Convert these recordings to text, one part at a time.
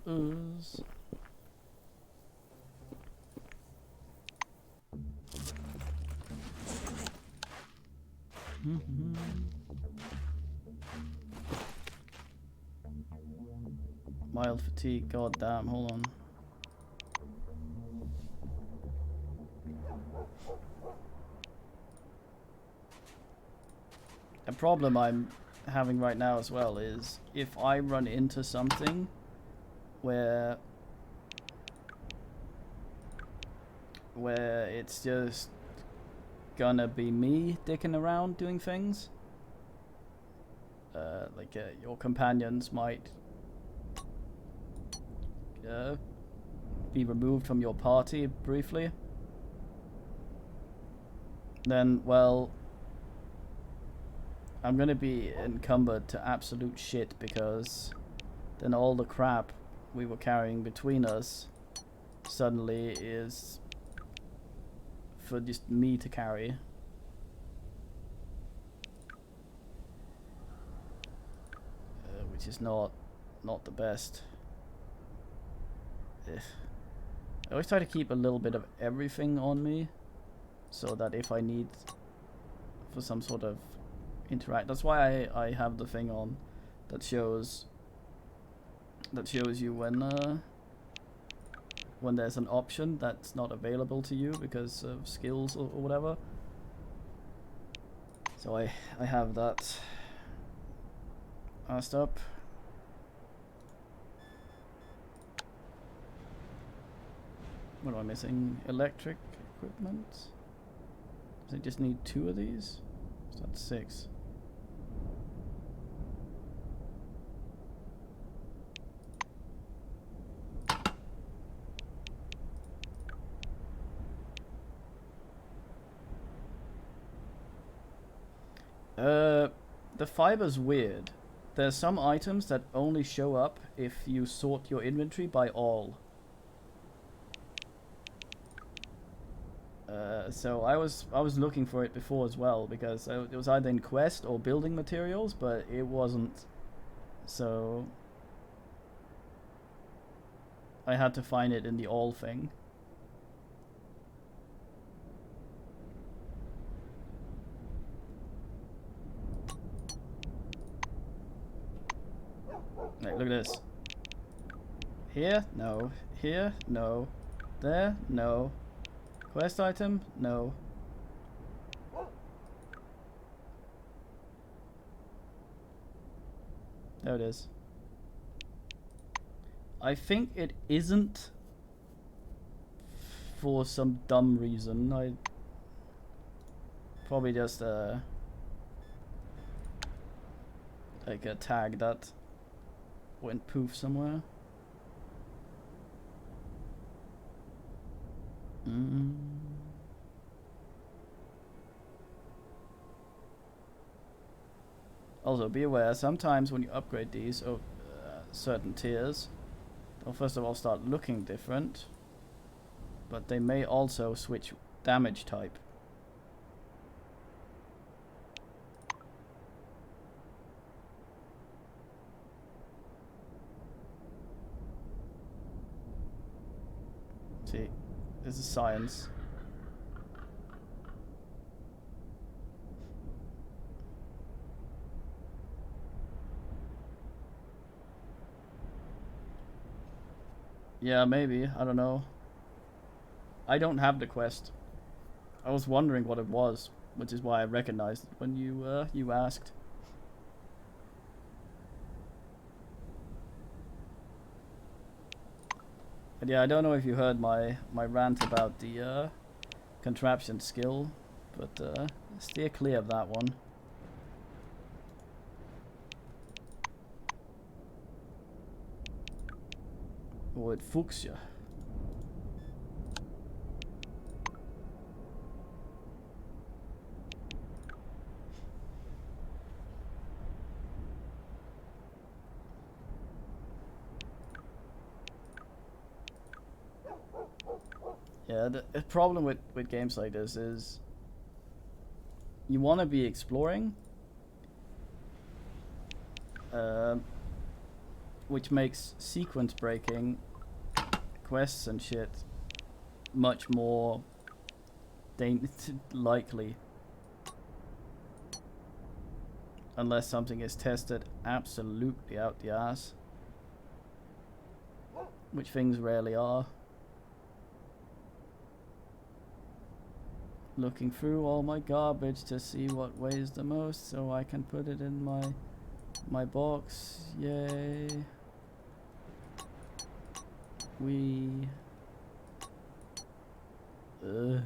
Ooze. Mild fatigue, god damn, hold on. A problem I'm having right now as well is if I run into something where it's just gonna be me dicking around doing things, your companions might be removed from your party briefly, then, well, I'm gonna be encumbered to absolute shit, because then all the crap we were carrying between us suddenly is for just me to carry. Which is not the best. Ugh. I always try to keep a little bit of everything on me, so that if I need for some sort of interact, that's why I have the thing on that shows you when there's an option that's not available to you because of skills or whatever. So I have that asked up. What am I missing? Electric equipment? Does it just need 2 of these? So that's 6. The fiber's weird. There's some items that only show up if you sort your inventory by all. So I was looking for it before as well, because it was either in quest or building materials, but it wasn't. So I had to find it in the all thing. Right, look at this. Here? No. Here? No. There? No. Quest item? No. There it is. I think it isn't for some dumb reason. I probably just like a tag that went poof somewhere. Also, be aware, sometimes when you upgrade these certain tiers, they'll first of all start looking different, but they may also switch damage type. See, this is science. Yeah, maybe. I don't know. I don't have the quest. I was wondering what it was, which is why I recognized it when you asked. But yeah, I don't know if you heard my rant about the contraption skill, but steer clear of that one. Or it fucks you. Yeah, the problem with games like this is you want to be exploring, which makes sequence breaking quests and shit much more likely, unless something is tested absolutely out the ass, which things rarely are. Looking through all my garbage to see what weighs the most so I can put it in my box. Yay. Ugh.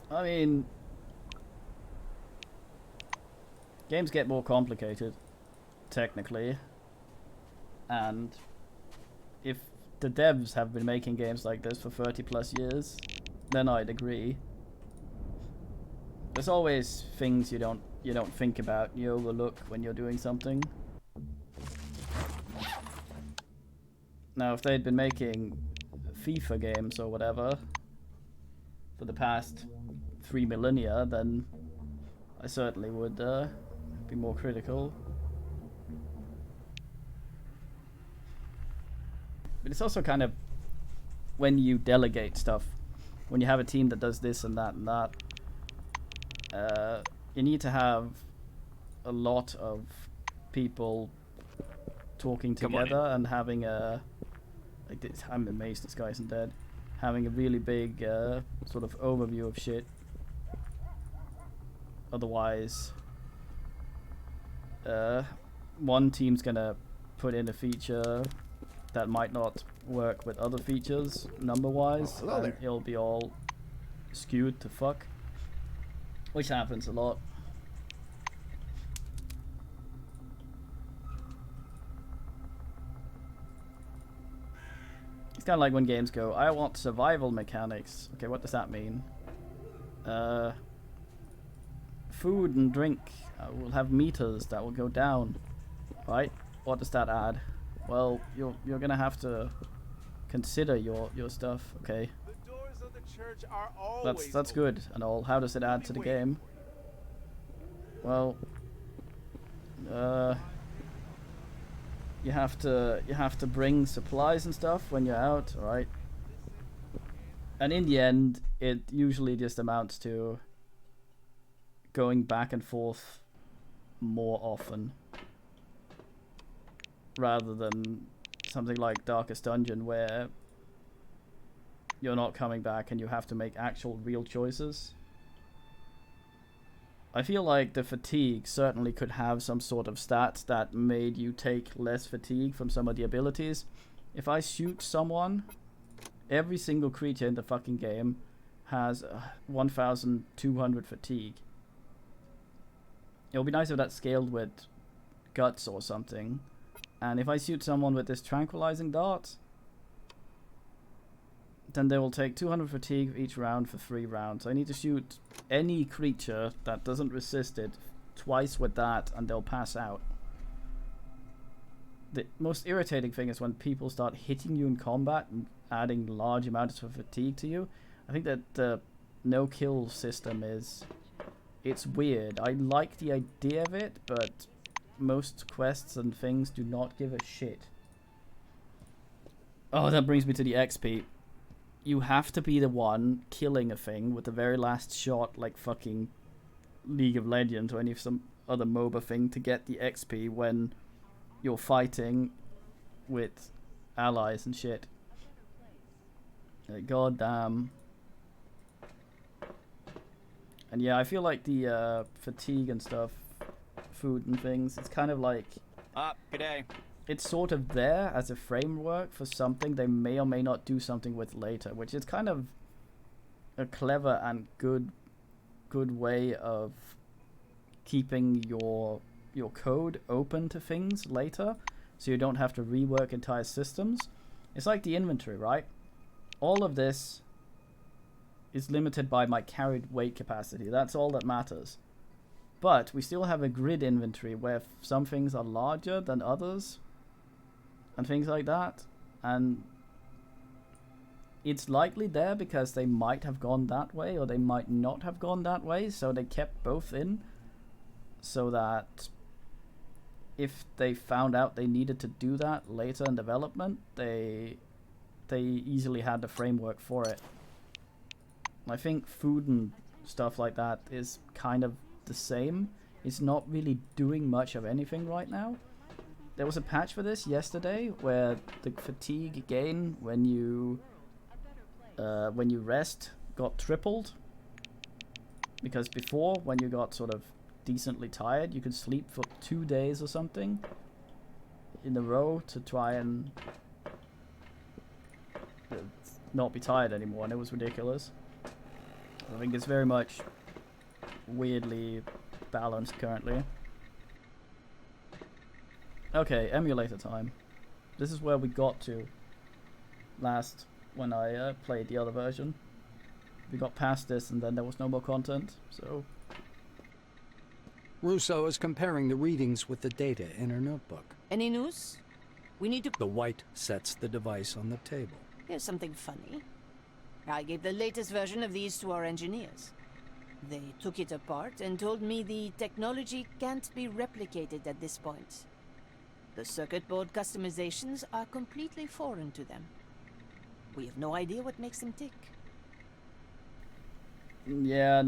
I mean, games get more complicated, technically, and if the devs have been making games like this for 30 plus years, then I'd agree. There's always things you don't think about, you overlook when you're doing something. Now, if they'd been making FIFA games or whatever for the past 3 millennia, then I certainly would be more critical. But it's also kind of when you delegate stuff, when you have a team that does this and that and that, you need to have a lot of people talking together and having a, like this, I'm amazed this guy isn't dead, having a really big sort of overview of shit. Otherwise, one team's gonna put in a feature that might not work with other features number-wise, and it'll be all skewed to fuck, which happens a lot. It's kind of like when games go, I want survival mechanics. Okay, what does that mean? Food and drink will have meters that will go down, right? What does that add? Well, you're gonna have to consider your stuff. Okay, the doors of the church are always that's good and all. How does it add to the game? Well, you have to bring supplies and stuff when you're out, right? And in the end, it usually just amounts to going back and forth more often, rather than something like Darkest Dungeon where you're not coming back and you have to make actual real choices. I feel like the fatigue certainly could have some sort of stats that made you take less fatigue from some of the abilities. If I shoot someone, every single creature in the fucking game has 1,200 fatigue. It would be nice if that scaled with guts or something. And if I shoot someone with this tranquilizing dart, then they will take 200 fatigue each round for 3 rounds. I need to shoot any creature that doesn't resist it twice with that and they'll pass out. The most irritating thing is when people start hitting you in combat and adding large amounts of fatigue to you. I think that the no-kill system it's weird. I like the idea of it, but most quests and things do not give a shit. Oh, that brings me to the XP. You have to be the one killing a thing with the very last shot, like fucking League of Legends or some other MOBA thing, to get the XP when you're fighting with allies and shit. God damn. And yeah, I feel like the fatigue and stuff, food and things, it's kind of like... good day. It's sort of there as a framework for something they may or may not do something with later, which is kind of a clever and good way of keeping your your code open to things later, so you don't have to rework entire systems. It's like the inventory, right? All of this is limited by my carried weight capacity. That's all that matters. But we still have a grid inventory where some things are larger than others and things like that. And it's likely there because they might have gone that way or they might not have gone that way. So they kept both in so that if they found out they needed to do that later in development, they easily had the framework for it. I think food and stuff like that is kind of the same. It's not really doing much of anything right now. There was a patch for this yesterday where the fatigue gain when you rest got tripled. Because before, when you got sort of decently tired, you could sleep for 2 days or something in a row to try and not be tired anymore, and it was ridiculous. I think it's very much weirdly balanced currently. Okay, emulator time. This is where we got to last when I played the other version. We got past this and then there was no more content, so... Russo is comparing the readings with the data in her notebook. Any news? We need to... The white sets the device on the table. Here's something funny. I gave the latest version of these to our engineers. They took it apart and told me the technology can't be replicated at this point. The circuit board customizations are completely foreign to them. We have no idea what makes them tick. Yeah,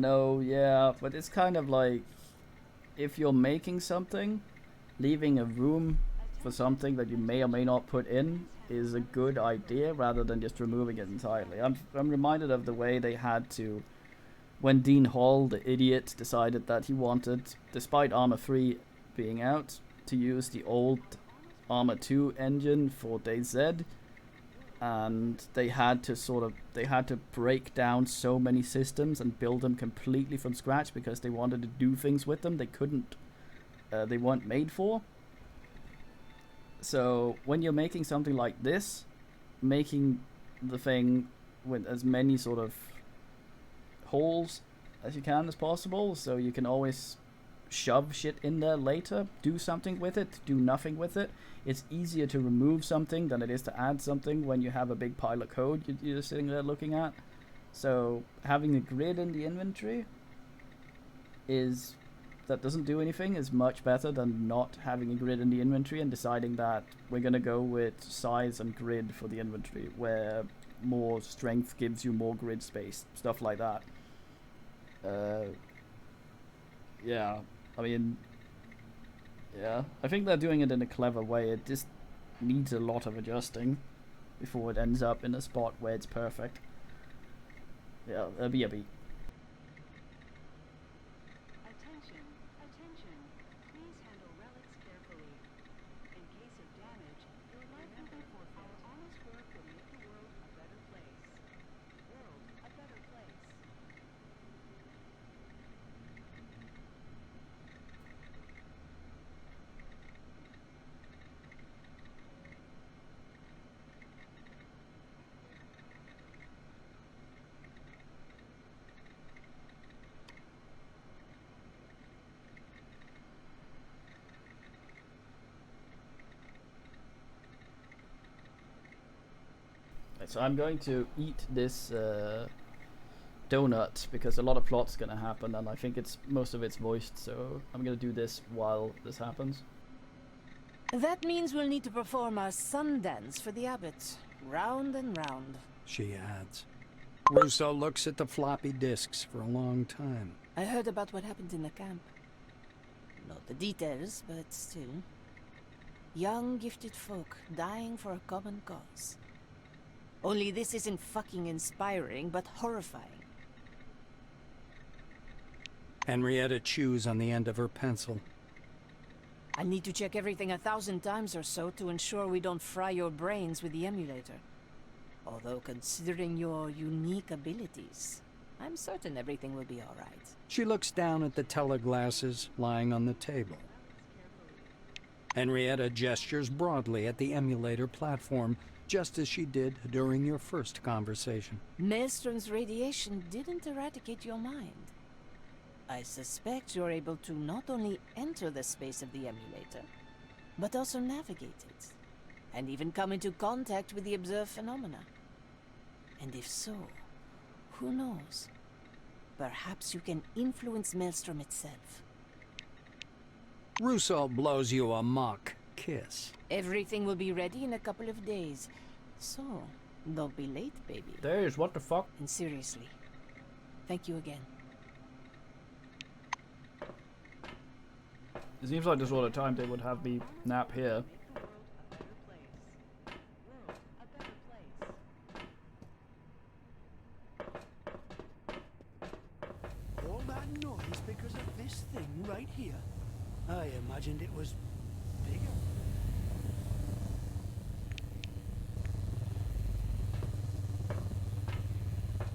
but it's kind of like, if you're making something, leaving a room for something that you may or may not put in is a good idea rather than just removing it entirely. I'm reminded of the way they had to, when Dean Hall, the idiot, decided that he wanted, despite Armor 3 being out, to use the old Armor 2 engine for DayZ, and they had to break down so many systems and build them completely from scratch because they wanted to do things with them they weren't made for. So when you're making something like this, making the thing with as many sort of holes as you can as possible, so you can always shove shit in there later, do something with it, do nothing with it. It's easier to remove something than it is to add something when you have a big pile of code you're sitting there looking at. So having a grid in the inventory that doesn't do anything is much better than not having a grid in the inventory and deciding that we're going to go with size and grid for the inventory, where more strength gives you more grid space, stuff like that. Yeah, I mean, yeah, I think they're doing it in a clever way. It just needs a lot of adjusting before it ends up in a spot where it's perfect. Yeah, BRB. Attention, attention. Please handle relics carefully. In case of damage, your life will be forfeit. Our honest work will make the world a better place. World a better place. So I'm going to eat this donut because a lot of plot's gonna happen, and I think most of it's voiced, so I'm gonna do this while this happens. That means we'll need to perform our sun dance for the abbot. Round and round. She adds. Russo looks at the floppy disks for a long time. I heard about what happened in the camp. Not the details, but still. Young, gifted folk dying for a common cause. Only this isn't fucking inspiring, but horrifying. Henrietta chews on the end of her pencil. I need to check everything 1,000 times or so to ensure we don't fry your brains with the emulator. Although, considering your unique abilities, I'm certain everything will be alright. She looks down at the teleglasses lying on the table. Henrietta gestures broadly at the emulator platform, just as she did during your first conversation. Maelstrom's radiation didn't eradicate your mind. I suspect you're able to not only enter the space of the emulator, but also navigate it, and even come into contact with the observed phenomena. And if so, who knows? Perhaps you can influence Maelstrom itself. Russo blows you a mock kiss. Everything will be ready in a couple of days, so don't be late, baby. Days, what the fuck? And seriously, thank you again. It seems like this all the time they would have me nap here. All that noise because of this thing right here. I imagined it was bigger.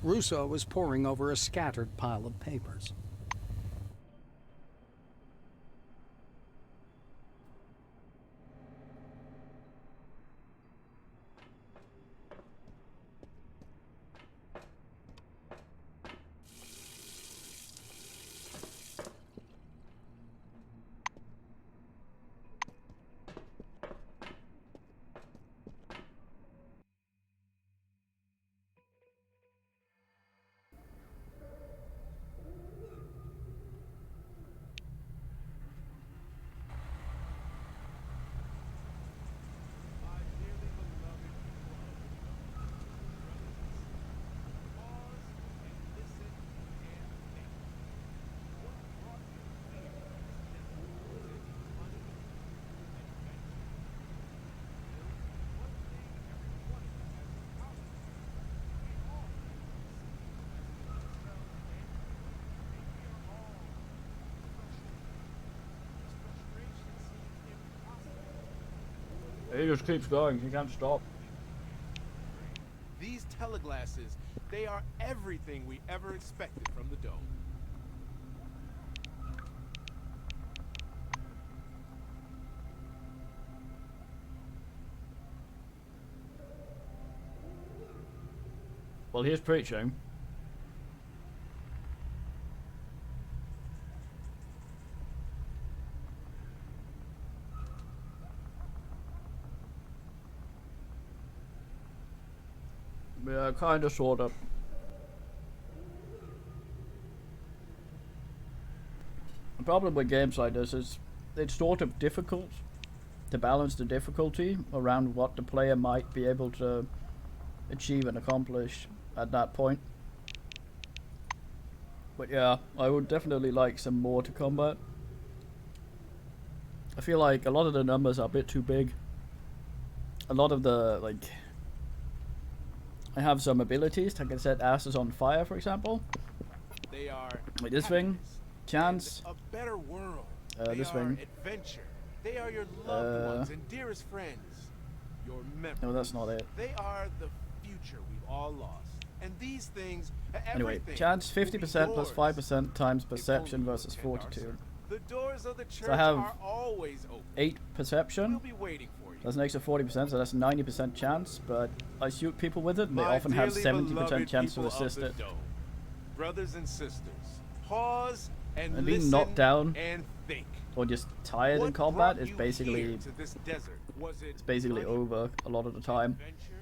Russo was poring over a scattered pile of papers. He just keeps going, he can't stop. These teleglasses, they are everything we ever expected from the dome. Well, here's preaching. Yeah, kinda, sorta. The problem with games like this is it's sort of difficult to balance the difficulty around what the player might be able to achieve and accomplish at that point. But yeah, I would definitely like some more to combat. I feel like a lot of the numbers are a bit too big. A lot of the, like, I have some abilities. I can set asses on fire, for example. They are Like this thing, chance. a better world. This they are thing. Adventure. They are your loved ones and dearest friends. Your memories. No, that's not it. They are the future we've all lost. And these things, Anyway, everything chance will be 50% plus yours 5% times if perception only you versus attend our fortitude. service. The doors of the church I have are always open. 8 perception. We'll be waiting for you. That's an extra 40%, so that's 90% chance. But I shoot people with it, and they My often have dearly 70% beloved chance to people of assist the it. dome, brothers and sisters, pause and And being listen knocked down and think. or just tired What in combat brought is you basically here to this desert? Was it it's basically money, over a lot of the time. adventure?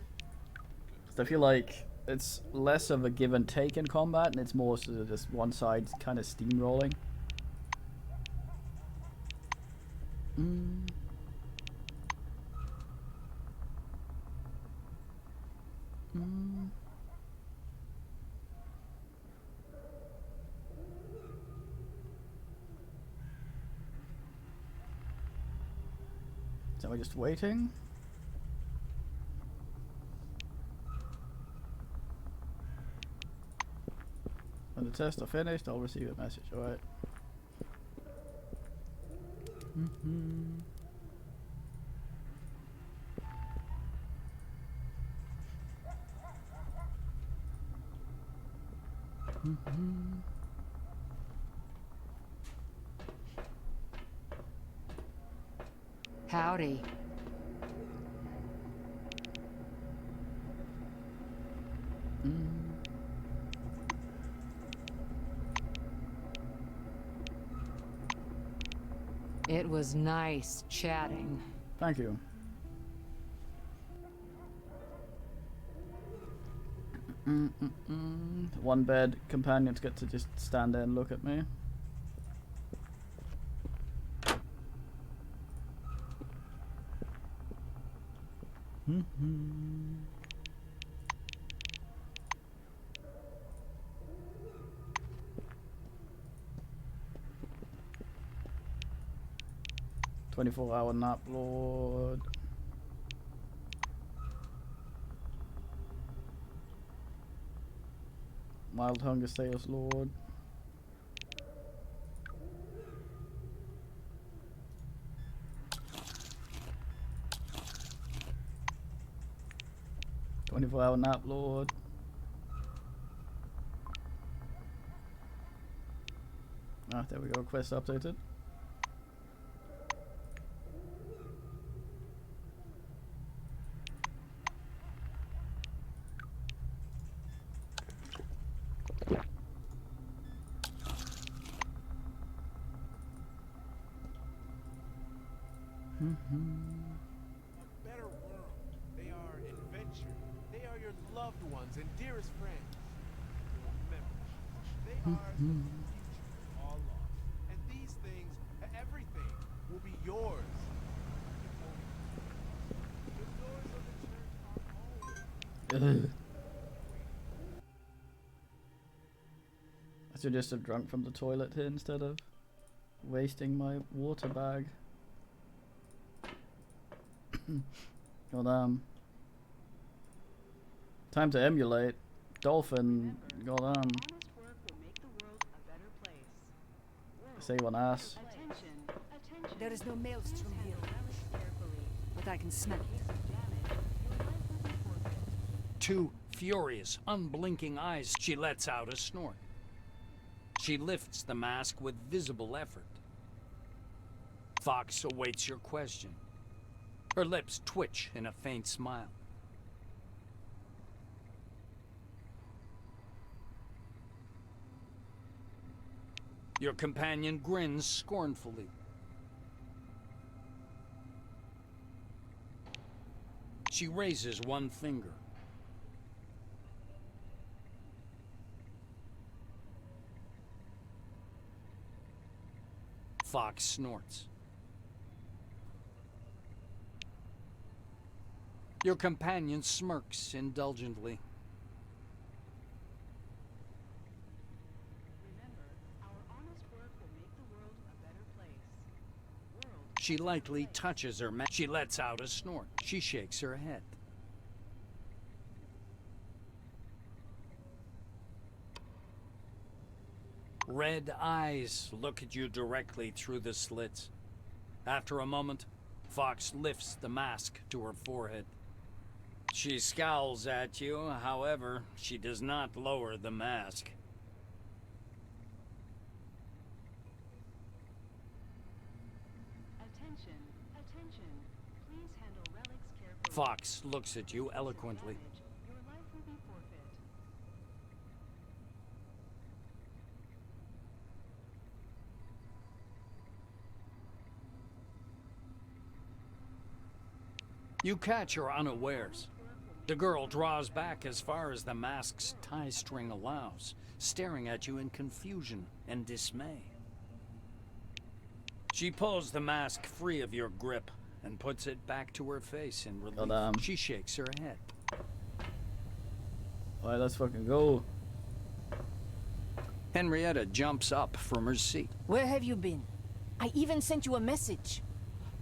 So I feel like it's less of a give and take in combat, and it's more sort of just one side kind of steamrolling. So we're just waiting. When the tests are finished, I'll receive a message. Alright. Howdy. It was nice chatting. Thank you. One bed, companions get to just stand there and look at me. "24-hour nap, Lord." "Mild hunger sales, Lord." "24-hour nap, Lord." Ah, there we go. Quest updated. A better world. They are adventure. They are your loved ones and dearest friends. Your memories. They are the future all lost. And these things, everything, will be yours. The doors of the church are always. Ugh. I should just have drunk from the toilet here instead of wasting my water bag. Goddamn. Time to emulate. Dolphin. Goddamn. Honest work will make the world a better place. Say one ass. Attention, attention. There is no maelstrom Please here, handle relics carefully. but I can smell In it. case of damage, your life will be forfeit. Two furious, unblinking eyes, she lets out a snort. She lifts the mask with visible effort. Fox awaits your question. Her lips twitch in a faint smile. Your companion grins scornfully. She raises one finger. Fox snorts. Your companion smirks indulgently. Remember, our honest work will make the world a better place. World. She lightly touches her mask. She lets out a snort. She shakes her head. Red eyes look at you directly through the slits. After a moment, Fox lifts the mask to her forehead. She scowls at you, however, she does not lower the mask. Attention, attention. Please handle relics carefully. Fox looks at you eloquently. Damage, your life will be forfeit. You catch her unawares. The girl draws back as far as the mask's tie string allows, staring at you in confusion and dismay. She pulls the mask free of your grip and puts it back to her face in relief. Goddamn. She shakes her head. Alright, let's fucking go. Henrietta jumps up from her seat. Where have you been? I even sent you a message.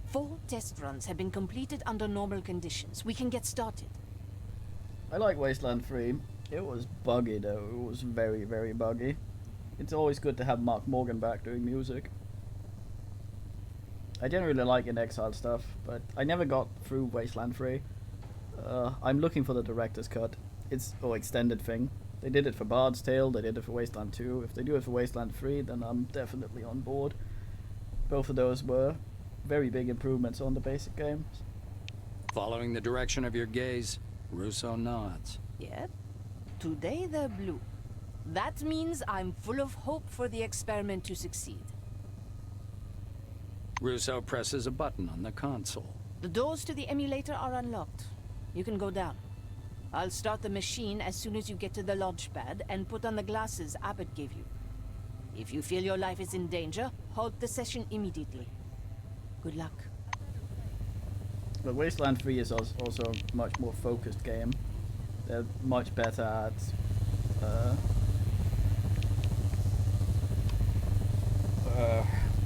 4 test runs have been completed under normal conditions. We can get started. I like Wasteland 3. It was buggy though. It was very, very buggy. It's always good to have Mark Morgan back doing music. I generally like In Exile stuff, but I never got through Wasteland 3. I'm looking for the director's cut. It's extended thing. They did it for Bard's Tale, they did it for Wasteland 2. If they do it for Wasteland 3, then I'm definitely on board. Both of those were very big improvements on the basic games. Following the direction of your gaze, Russo nods. Yep. Today they're blue. That means I'm full of hope for the experiment to succeed. Russo presses a button on the console. The doors to the emulator are unlocked. You can go down. I'll start the machine as soon as you get to the launch pad and put on the glasses Abbott gave you. If you feel your life is in danger, halt the session immediately. Good luck. But Wasteland 3 is also a much more focused game. They're much better at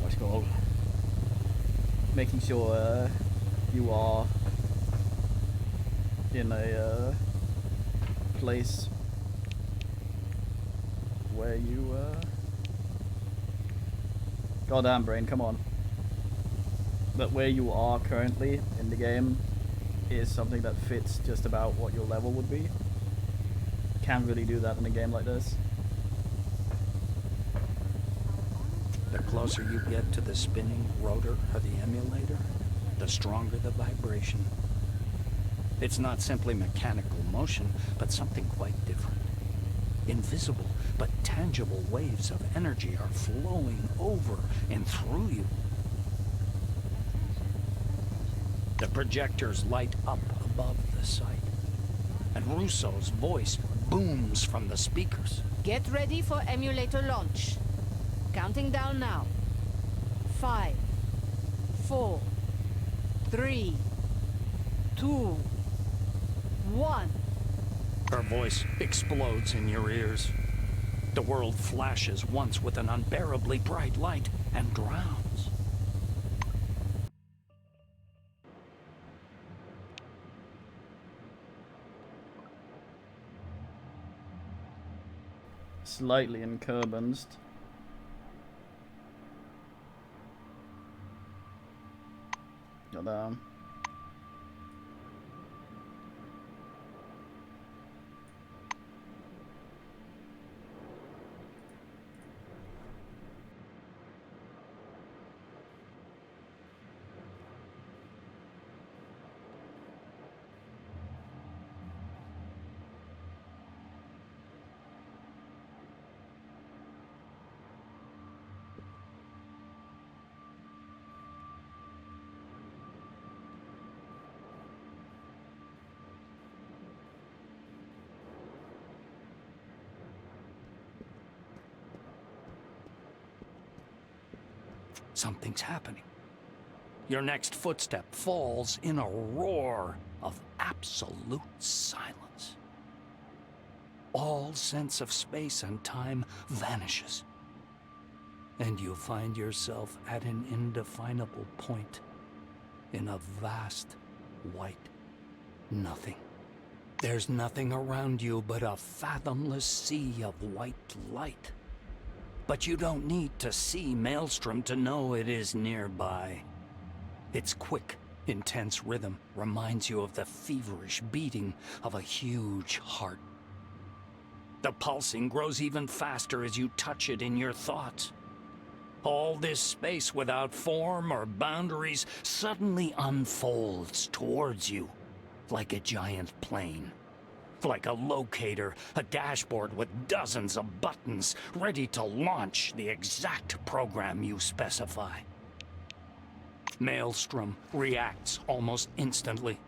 what's it called? Making sure you are in a place where you goddamn brain, come on. But where you are currently in the game is something that fits just about what your level would be. Can't really do that in a game like this. The closer you get to the spinning rotor of the emulator, the stronger the vibration. It's not simply mechanical motion, but something quite different. Invisible but tangible waves of energy are flowing over and through you. The projectors light up above the site, and Russo's voice booms from the speakers. Get ready for emulator launch. Counting down now. 5, 4, 3, 2, 1. Her voice explodes in your ears. The world flashes once with an unbearably bright light and drowns. Slightly incurbanced. Goddamn. Something's happening. Your next footstep falls in a roar of absolute silence. All sense of space and time vanishes, and you find yourself at an indefinable point in a vast white nothing. There's nothing around you but a fathomless sea of white light. But you don't need to see Maelstrom to know it is nearby. Its quick, intense rhythm reminds you of the feverish beating of a huge heart. The pulsing grows even faster as you touch it in your thoughts. All this space without form or boundaries suddenly unfolds towards you like a giant plane. Like a locator, a dashboard with dozens of buttons ready to launch the exact program you specify. Maelstrom reacts almost instantly.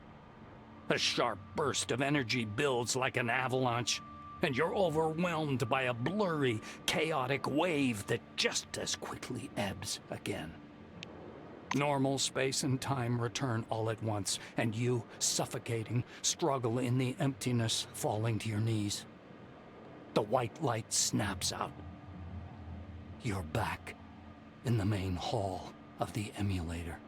A sharp burst of energy builds like an avalanche, and you're overwhelmed by a blurry, chaotic wave that just as quickly ebbs again. Normal space and time return all at once, and you, suffocating, struggle in the emptiness, falling to your knees. The white light snaps out. You're back in the main hall of the emulator.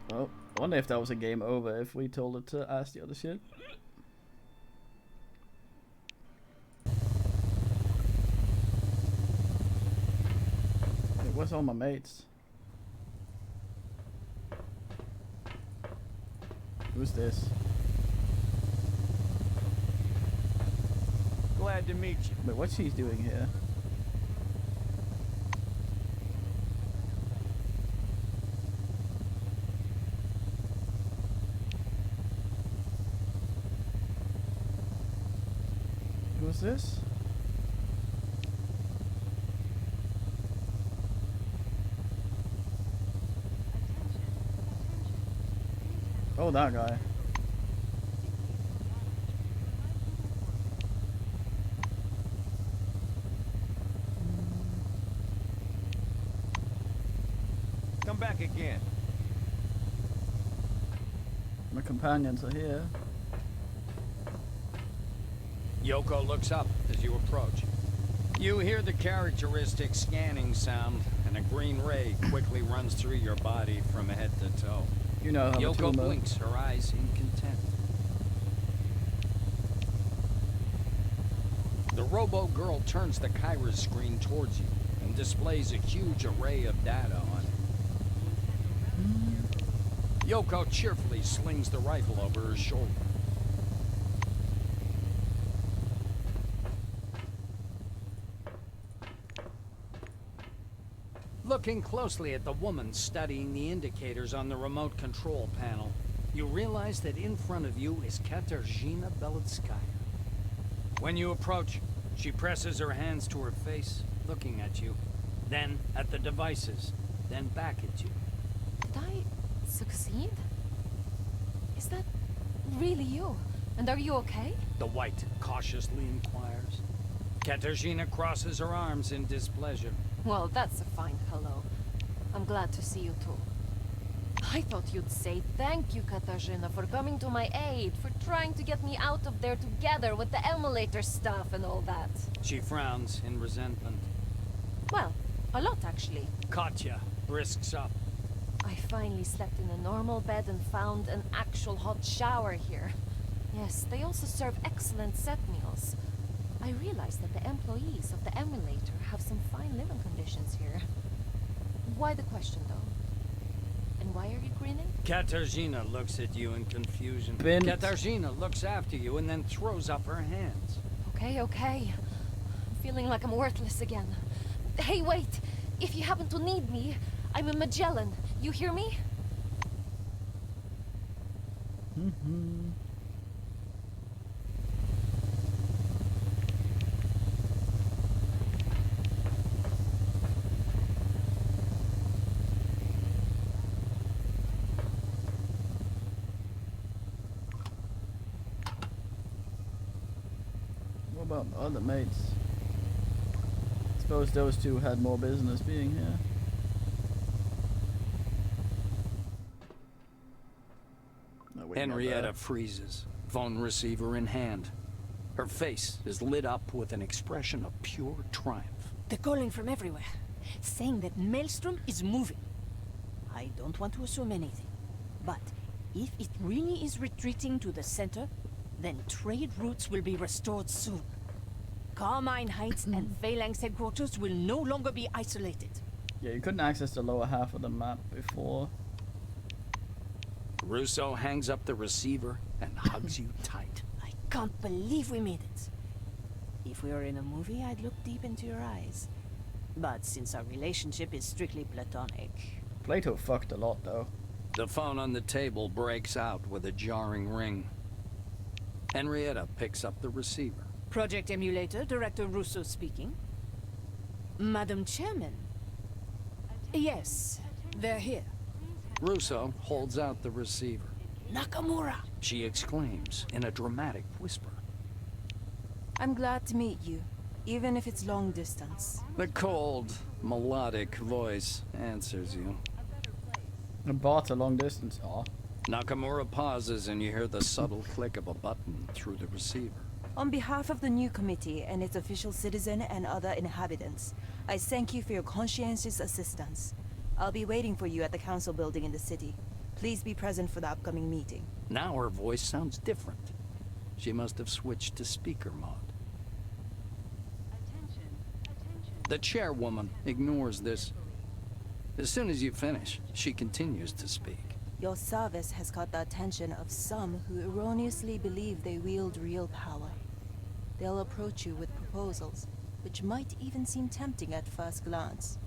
Well, I wonder if that was a game over if we told it to ask the other shit. Hey, where's all my mates? Who's this? Glad to meet you. Wait, what's she doing here? Who's this? Oh, that guy. Come back again. My companions are here. Yoko looks up as you approach. You hear the characteristic scanning sound, and a green ray quickly runs through your body from head to toe. You know how Yoko to blinks, her eyes in content. The robo-girl turns the Kyra's screen towards you and displays a huge array of data on it. Yoko cheerfully slings the rifle over her shoulder. Looking closely at the woman studying the indicators on the remote control panel, you realize that in front of you is Katarzyna Beletskaya. When you approach, she presses her hands to her face, looking at you, then at the devices, then back at you. Did I succeed? Is that really you? And are you okay? The white cautiously inquires. Katarzyna crosses her arms in displeasure. Well, that's a fine hello. I'm glad to see you too. I thought you'd say thank you, Katarzyna, for coming to my aid, for trying to get me out of there together with the emulator stuff and all that. She frowns in resentment. Well, a lot actually. Katya brisks up. I finally slept in a normal bed and found an actual hot shower here. Yes, they also serve excellent set meals. I realized that the employees of the emulator have some fine living conditions here. Why the question, though? And why are you grinning? Katarzyna looks at you in confusion. Bint. Katarzyna looks after you and then throws up her hands. Okay, okay. I'm feeling like I'm worthless again. Hey, wait! If you happen to need me, I'm in Magellan. You hear me? What about the other mates? Suppose those two had more business being here. No, wait, not Henrietta that. freezes, phone receiver in hand. Her face is lit up with an expression of pure triumph. They're calling from everywhere, saying that Maelstrom is moving. I don't want to assume anything, but if it really is retreating to the center, then trade routes will be restored soon. Carmine Heights and Phalanx headquarters will no longer be isolated. Yeah, you couldn't access the lower half of the map before. Russo hangs up the receiver and hugs you tight. I can't believe we made it. If we were in a movie, I'd look deep into your eyes. But since our relationship is strictly platonic... Plato fucked a lot, though. The phone on the table breaks out with a jarring ring. Henrietta picks up the receiver. Project Emulator, Director Russo speaking. Madam Chairman. Yes, they're here. Russo holds out the receiver. Nakamura! She exclaims in a dramatic whisper. I'm glad to meet you, even if it's long distance. The cold, melodic voice answers you. I bought a long distance. Aw. Nakamura pauses and you hear the subtle click of a button through the receiver. On behalf of the new committee and its official citizen and other inhabitants, I thank you for your conscientious assistance. I'll be waiting for you at the council building in the city. Please be present for the upcoming meeting. Now her voice sounds different. She must have switched to speaker mode. The chairwoman ignores this. As soon as you finish, she continues to speak. Your service has caught the attention of some who erroneously believe they wield real power. They'll approach you with proposals, which might even seem tempting at first glance.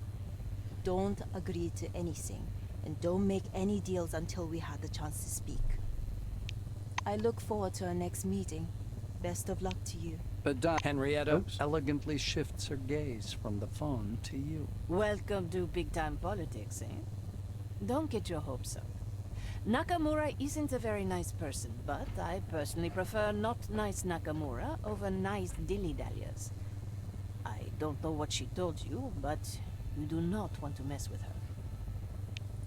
Don't agree to anything, and don't make any deals until we have the chance to speak. I look forward to our next meeting. Best of luck to you. But Henrietta Oops. elegantly shifts her gaze from the phone to you. Welcome to big-time politics, eh? Don't get your hopes up. Nakamura isn't a very nice person, but I personally prefer not nice Nakamura over nice dilly-dalliers. I don't know what she told you, but you do not want to mess with her.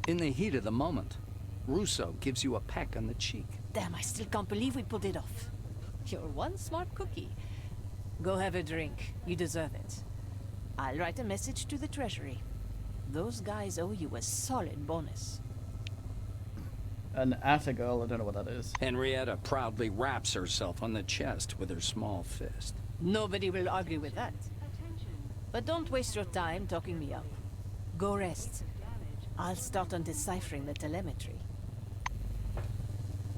In the heat of the moment, Russo gives you a peck on the cheek. Damn, I still can't believe we pulled it off. You're one smart cookie. Go have a drink. You deserve it. I'll write a message to the Treasury. Those guys owe you a solid bonus. An Atta girl, I don't know what that is. Henrietta proudly raps herself on the chest with her small fist. Nobody will argue with that. But don't waste your time talking me up. Go rest. I'll start on deciphering the telemetry.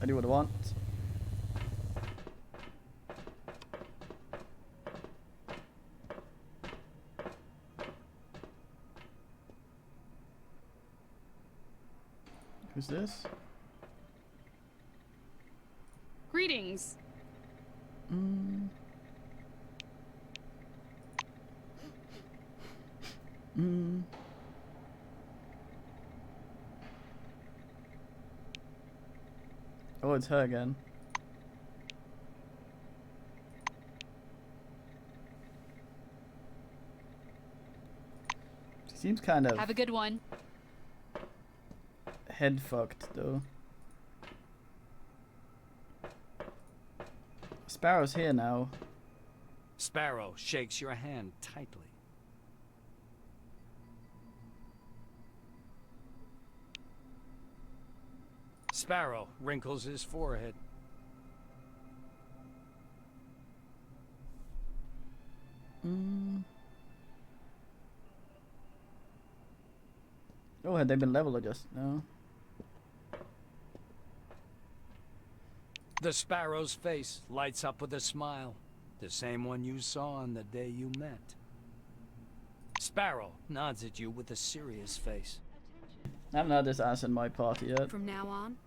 I do what I want. Who's this? Greetings. Mm. Mm. Oh, it's her again. She seems kind of Have a good one. head fucked though. Sparrow's here now. Sparrow shakes your hand tightly. Sparrow wrinkles his forehead. Mm. Oh, had they been level adjusted? No. The Sparrow's face lights up with a smile, the same one you saw on the day you met. Sparrow nods at you with a serious face. I haven't had this ass in my party yet, From now on,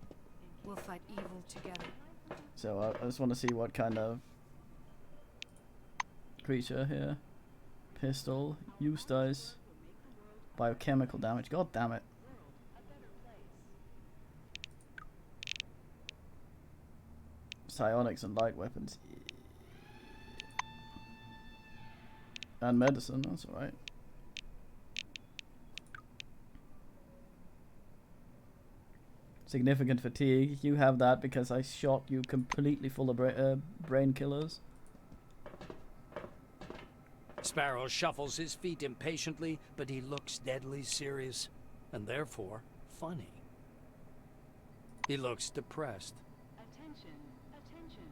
we'll fight evil together. so I just want to see what kind of creature here. Pistol, use dice, biochemical damage. God damn it! Psionics and light weapons, and medicine. That's all right. Significant fatigue. You have that because I shot you completely full of brain killers. Sparrow shuffles his feet impatiently, but he looks deadly serious, and therefore funny. He looks depressed. Attention, attention.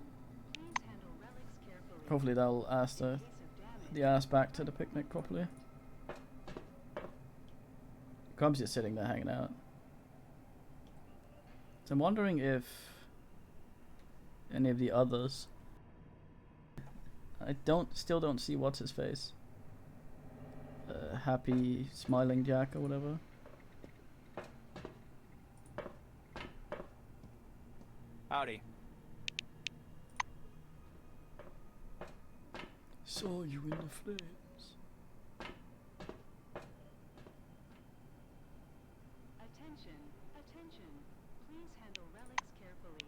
Please handle relics carefully. Hopefully that'll ask the ass back to the picnic properly. Crumb's just sitting there hanging out. So I'm wondering if any of the others. I still don't see what's his face. Happy smiling Jack or whatever. Howdy. Saw you in the flames. Attention, attention. Please handle relics carefully.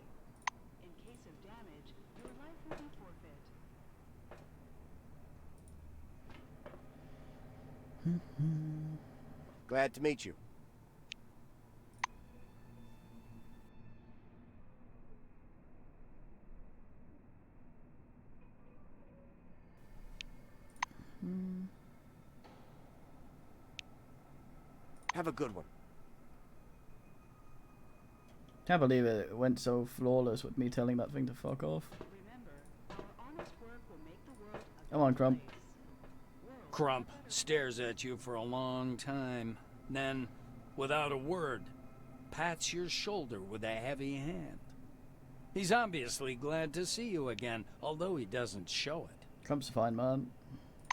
In case of damage, your life will be forfeit. Glad to meet you. Have a good one. Can't believe it went so flawless with me telling that thing to fuck off. Remember, our honest work will make the world a Come on, better Crump. place. Crump stares at you for a long time, then, without a word, pats your shoulder with a heavy hand. He's obviously glad to see you again, although he doesn't show it. Crump's a fine man.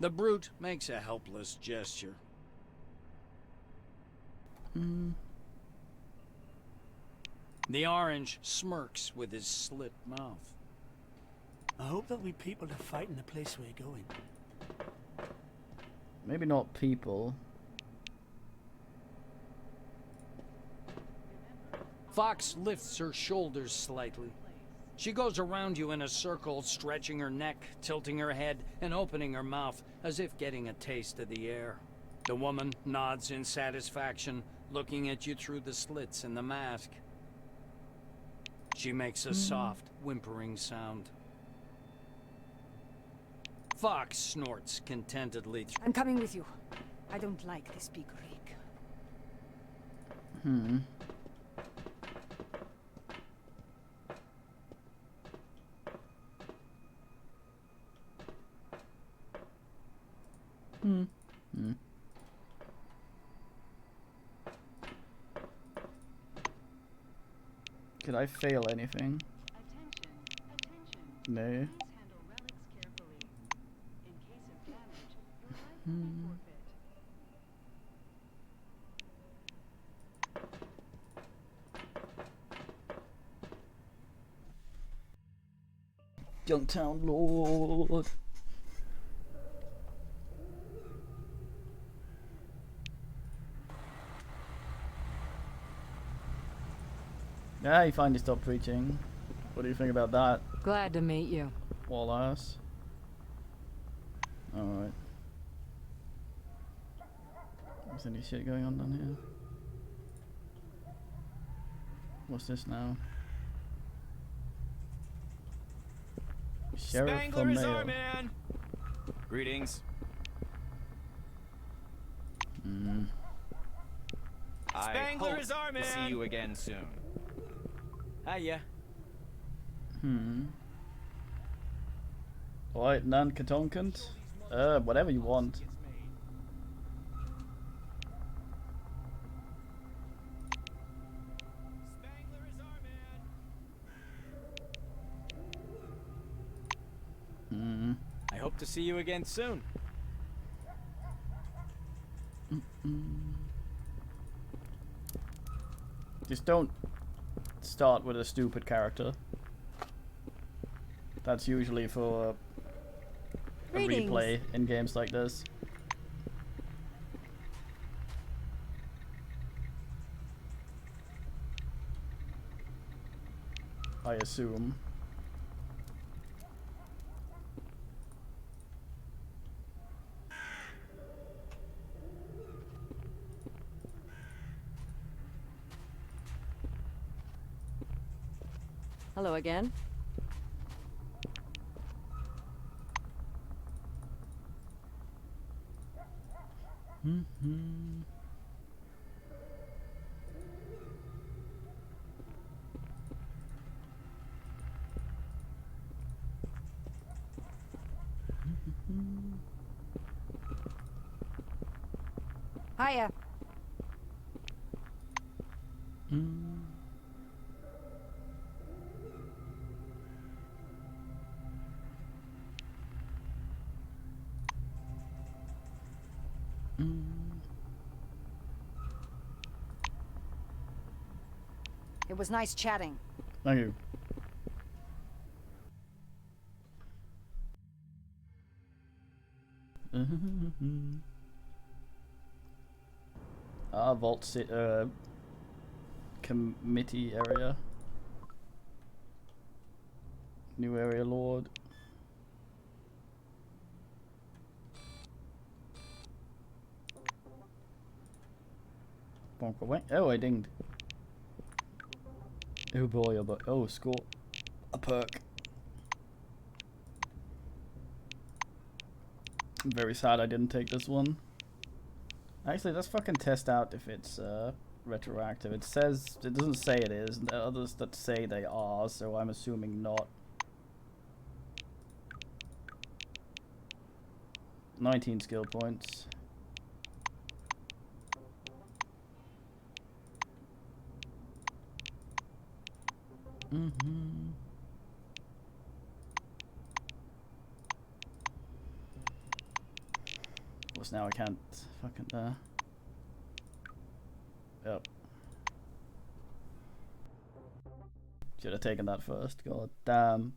The brute makes a helpless gesture. The orange smirks with his slit mouth. I hope there'll be people to fight in the place we're going. Maybe not people. Fox lifts her shoulders slightly. She goes around you in a circle, stretching her neck, tilting her head, and opening her mouth, as if getting a taste of the air. The woman nods in satisfaction, looking at you through the slits in the mask. She makes a soft, whimpering sound. Fox snorts contentedly. I'm coming with you. I don't like this big rig. Hmm. Could I fail anything? No. Please handle relics carefully. In case of damage, your life will be forfeit. Junktown Lord. Yeah, he finally stopped preaching. What do you think about that, Glad to meet you. Wallace? Alright. Is any shit going on down here? What's this now? Sheriff Spangler is our Mail. man. Greetings. Spangler I hope is our to see man. you again soon. Hiya. Alright, non-catonkant. Whatever you want. Spangler is our man. I hope to see you again soon. Just don't start with a stupid character. That's usually for a replay in games like this. I assume. Hello again. Hiya. It was nice chatting. Thank you. Vault committee area. New area lord. Bonk away. Oh, I dinged. Oh boy, oh, score. A perk. I'm very sad I didn't take this one. Actually, let's fucking test out if it's retroactive. It says, it doesn't say it is, and there are others that say they are, so I'm assuming not. 19 skill points. Of course, now I can't fucking Yep. Should have taken that first. God damn.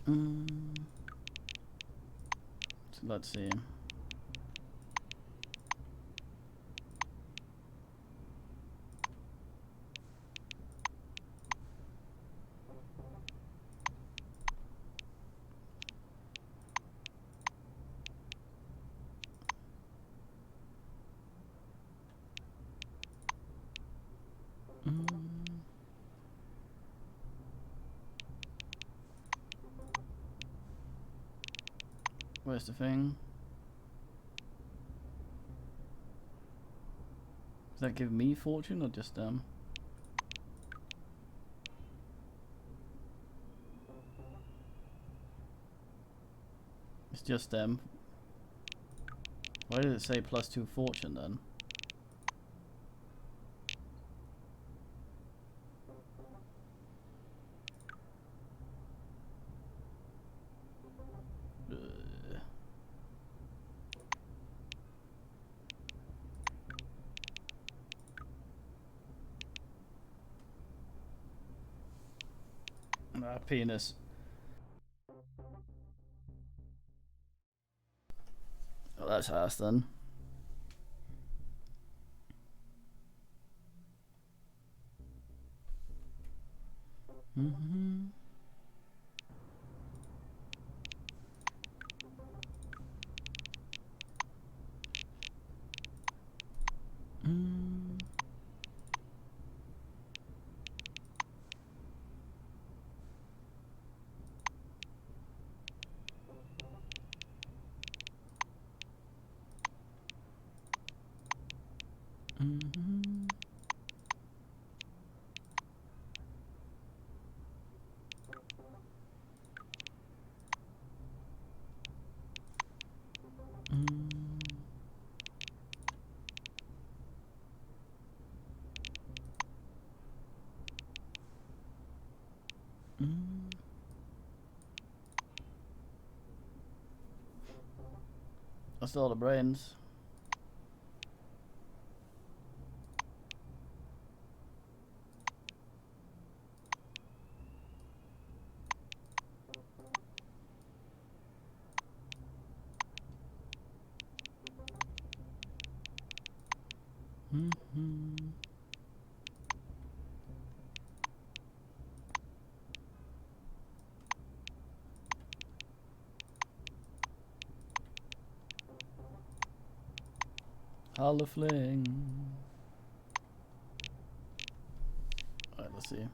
So let's see. Where's the thing? Does that give me fortune or just them? It's just them. Why did it say +2 fortune then? Penis. Oh, that's ass then. That's all the brains. Halfling. Alright, let's see.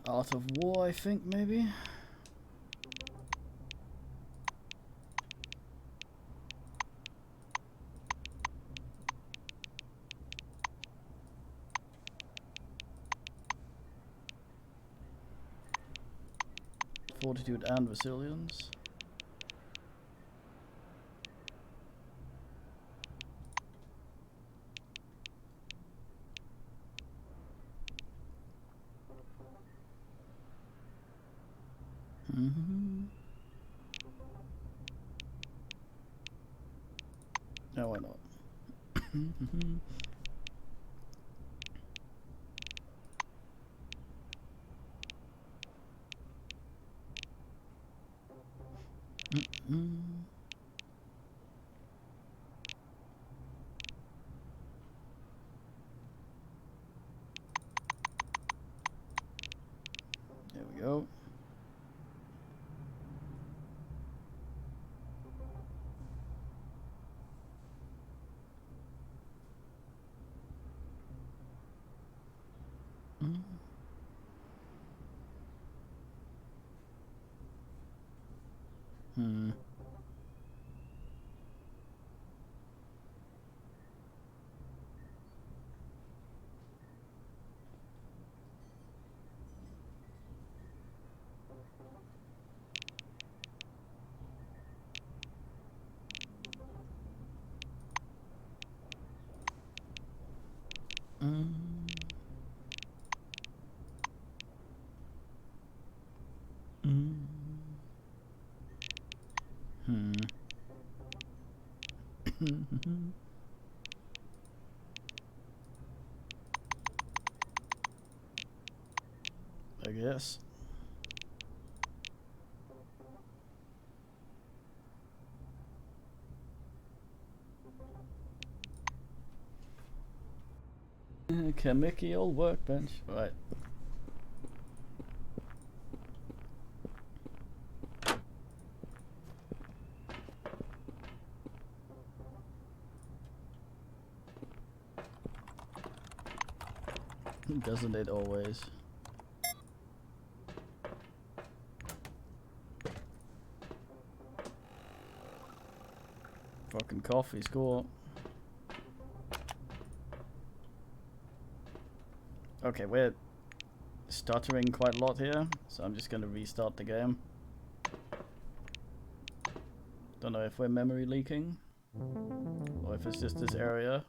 Art of War, I think, maybe? Fortitude and resilience. No, why not? There we go. I guess. Chemical workbench. Right. Doesn't it always? Fucking coffee's cool. Okay, we're stuttering quite a lot here, so I'm just gonna restart the game. Don't know if we're memory leaking or if it's just this area.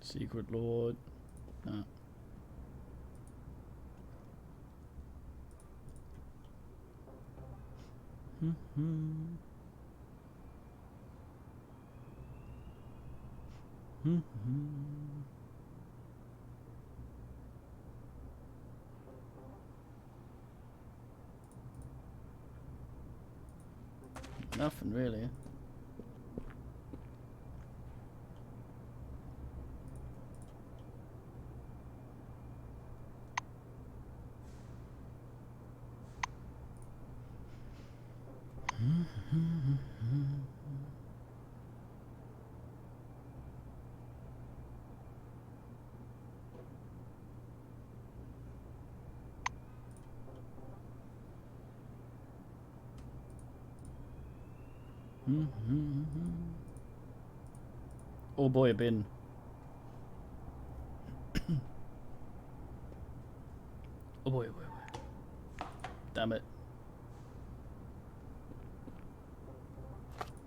Secret Lord. No. Nothing really. Oh boy, a bin. Oh boy, oh boy, oh boy. Damn it.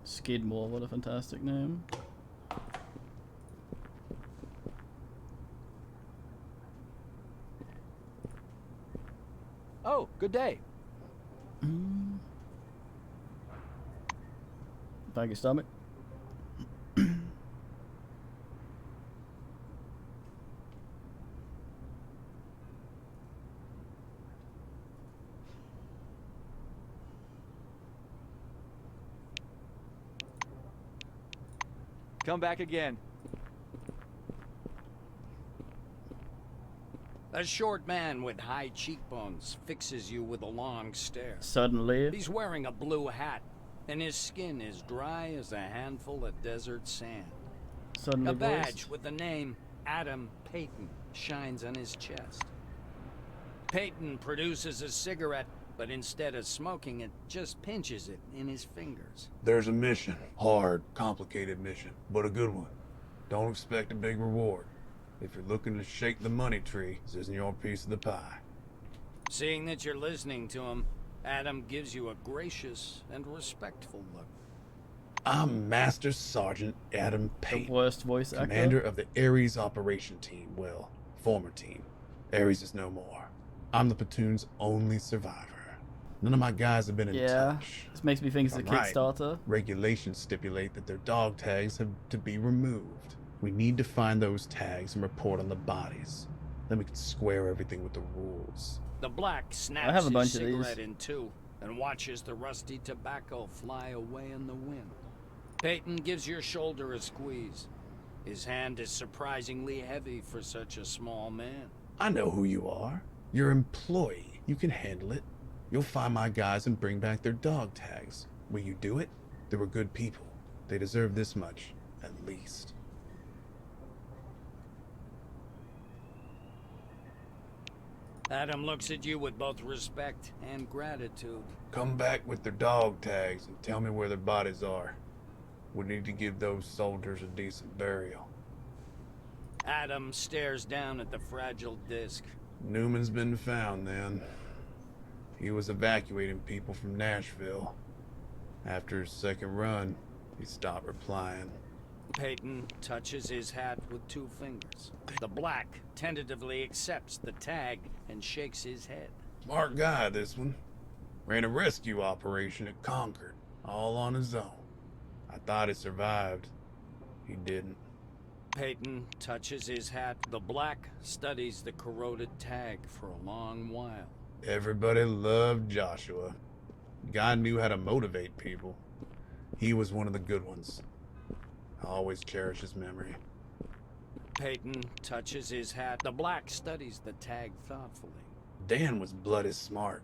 Skidmore, what a fantastic name. Oh, good day. Thank you, stomach. Come back again. A short man with high cheekbones fixes you with a long stare. Suddenly. He's wearing a blue hat, and his skin is dry as a handful of desert sand. Suddenly, A badge boys. with the name Adam Payton shines on his chest. Payton produces a cigarette, but instead of smoking it, just pinches it in his fingers. There's a mission. Hard, complicated mission, but a good one. Don't expect a big reward. If you're looking to shake the money tree, this isn't your piece of the pie. Seeing that you're listening to him, Adam gives you a gracious and respectful look. I'm Master Sergeant Adam Payton, The worst voice actor. commander of the Ares operation team. Well, former team. Ares is no more. I'm the platoon's only survivor. None of my guys have been in Yeah. touch. This makes me think it's a If I'm right, Kickstarter. regulations stipulate that their dog tags have to be removed. We need to find those tags and report on the bodies. Then we can square everything with the rules. The Black snaps I have a his bunch of these. cigarette in two and watches the rusty tobacco fly away in the wind. Peyton gives your shoulder a squeeze. His hand is surprisingly heavy for such a small man. I know who you are. You're an employee. You can handle it. You'll find my guys and bring back their dog tags. Will you do it? They were good people. They deserve this much, at least. Adam looks at you with both respect and gratitude. Come back with their dog tags and tell me where their bodies are. We need to give those soldiers a decent burial. Adam stares down at the fragile disc. Newman's been found then. He was evacuating people from Nashville. After his second run, he stopped replying. Peyton touches his hat with two fingers. The Black tentatively accepts the tag and shakes his head. Smart guy, this one. Ran a rescue operation at Concord, all on his own. I thought he survived. He didn't. Peyton touches his hat. The Black studies the corroded tag for a long while. Everybody loved Joshua. Guy knew how to motivate people. He was one of the good ones. I always cherish his memory. Peyton touches his hat. The Black studies the tag thoughtfully. Dan was bloody smart.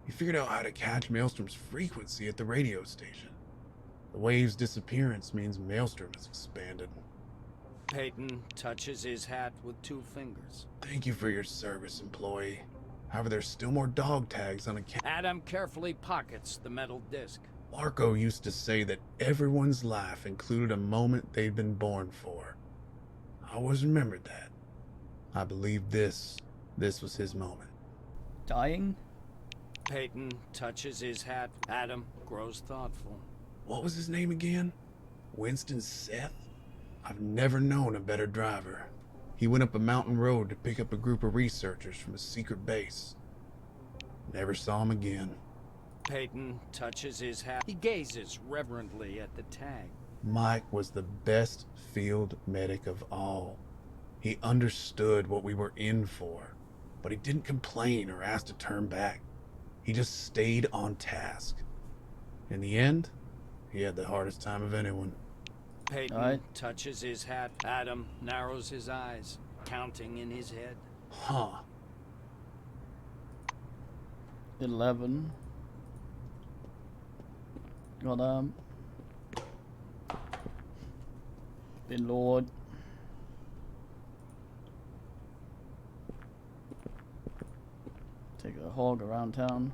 He figured out how to catch Maelstrom's frequency at the radio station. The wave's disappearance means Maelstrom has expanded. Peyton touches his hat with two fingers. Thank you for your service, employee. However, there's still more dog tags on account. Adam carefully pockets the metal disc. Marco used to say that everyone's life included a moment they'd been born for. I always remembered that. I believe this was his moment. Dying? Peyton touches his hat. Adam grows thoughtful. What was his name again? Winston Seth? I've never known a better driver. He went up a mountain road to pick up a group of researchers from a secret base. Never saw him again. Peyton touches his hat. He gazes reverently at the tag. Mike was the best field medic of all. He understood what we were in for, but he didn't complain or ask to turn back. He just stayed on task. In the end, he had the hardest time of anyone. Peyton touches his hat. Adam narrows his eyes, counting in his head. Huh. 11. Got Bin Lord. Take a hog around town.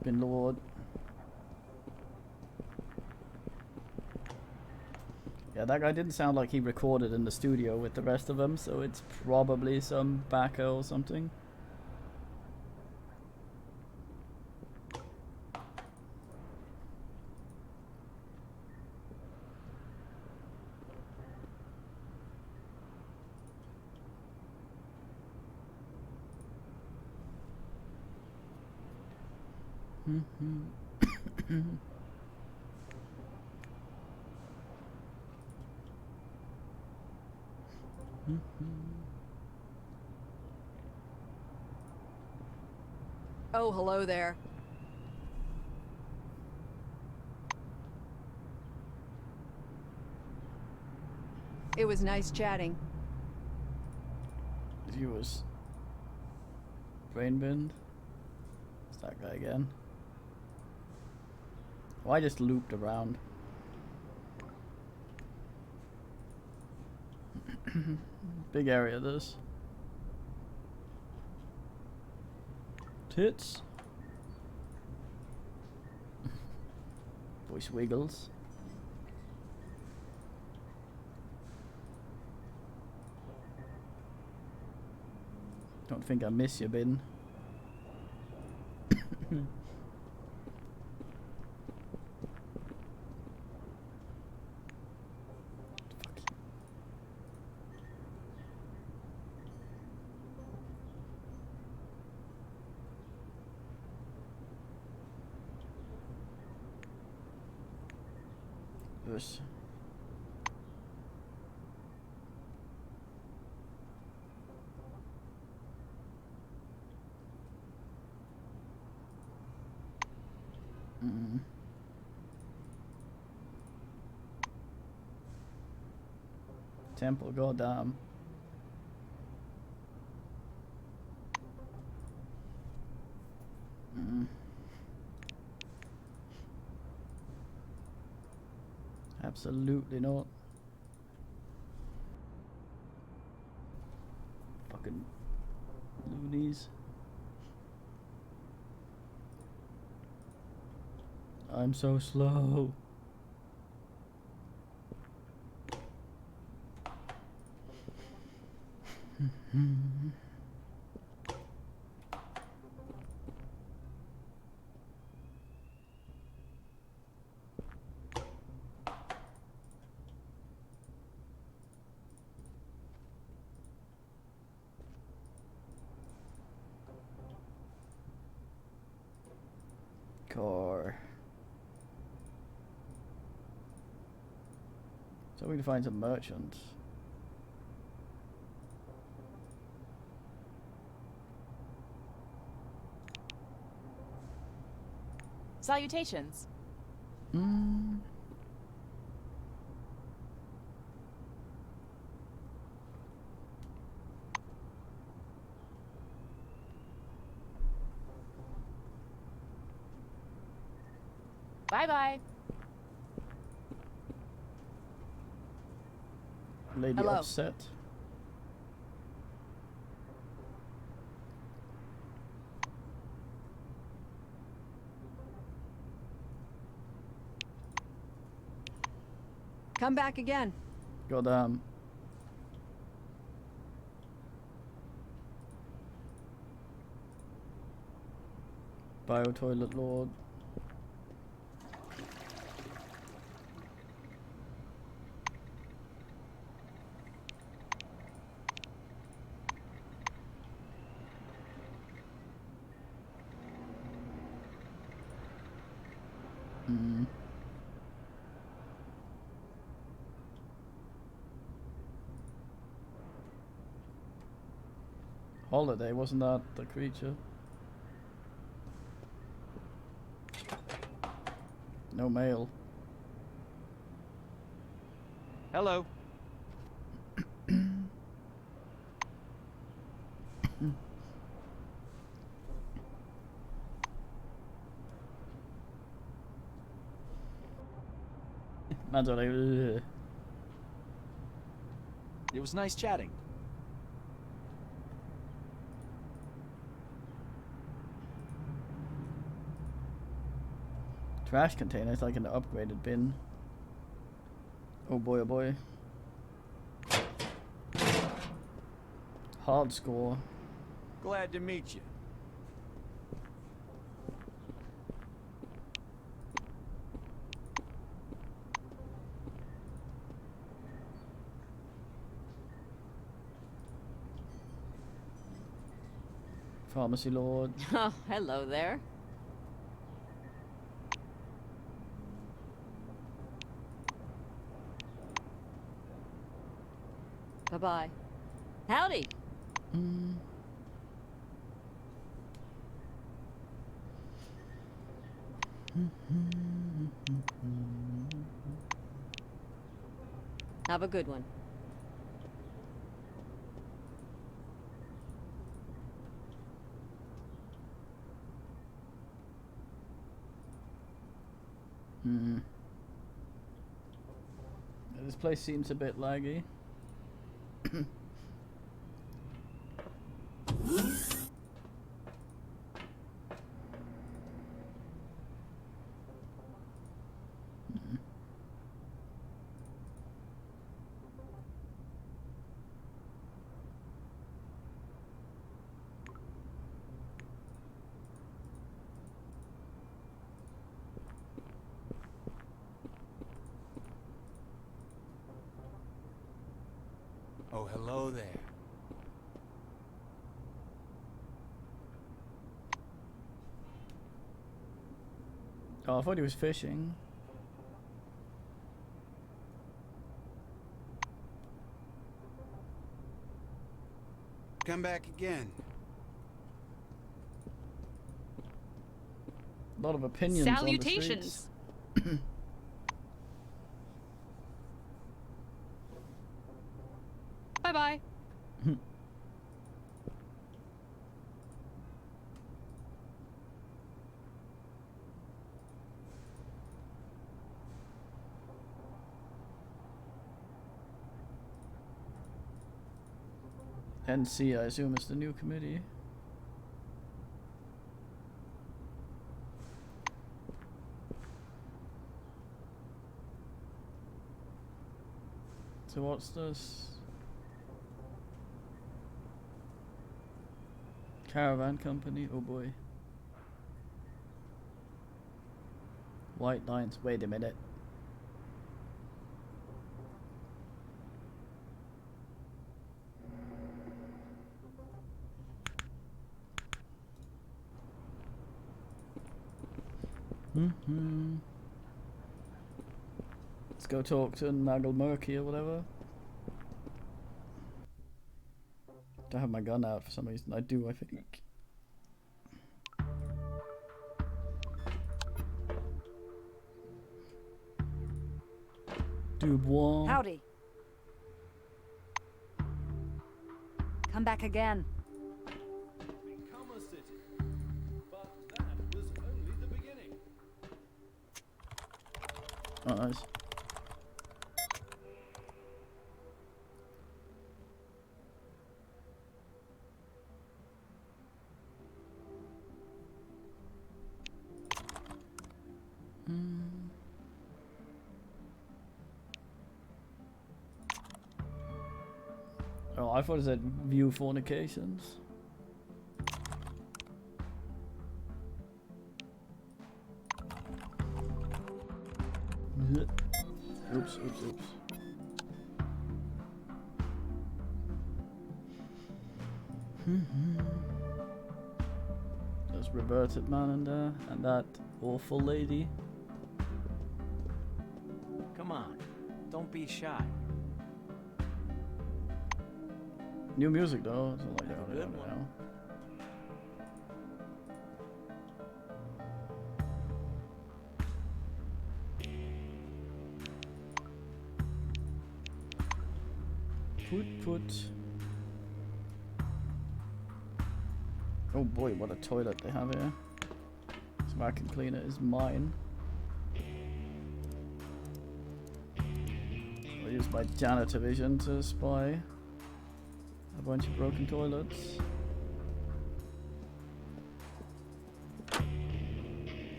Bin Lord. Yeah, that guy didn't sound like he recorded in the studio with the rest of them, so it's probably some backer or something. Oh, hello there. It was nice chatting. He was brain binned. It's that guy again. Oh, I just looped around. Big area this. Tits. Voice wiggles. Don't think I miss you, Bin. Yes. Mm. Temple, goddamn. Mm. Absolutely not. Fucking loonies. I'm so slow. Car. So we can find some merchants. Salutations. Mm. Bye-bye. Lady Hello. upset. Come back again. Goddamn. Bio toilet lord. Mm. Holiday, wasn't that the creature? No mail. Hello. Man's all like, ugh. It was nice chatting. Trash container is like an upgraded bin. Oh boy, oh boy. Hard score. Glad to meet you. Pharmacy lord. Oh, hello there. Bye-bye. Howdy. Mm. Have a good one. Mm. This place seems a bit laggy. Oh, hello there. Oh, I thought he was fishing. come back again. A lot of opinions on the Salutations. streets. Bye-bye. NC, I assume, is the new committee. So what's this? Caravan company? Oh boy. White lines. Wait a minute. Let's go talk to Nagel Murky or whatever. Don't have my gun out for some reason. I do, I think. Dubois. Howdy. Come back again. Become a city. But that was only the beginning. Oh, nice. Oh, I thought it said view fornications. Oops, oops, oops. There's reverted man in there, and that awful lady. Come on, don't be shy. New music though, it's like Have a good one. now. Put. Oh boy, what a toilet they have here. This vacuum cleaner is mine. I'll use my janitor vision to spy a bunch of broken toilets.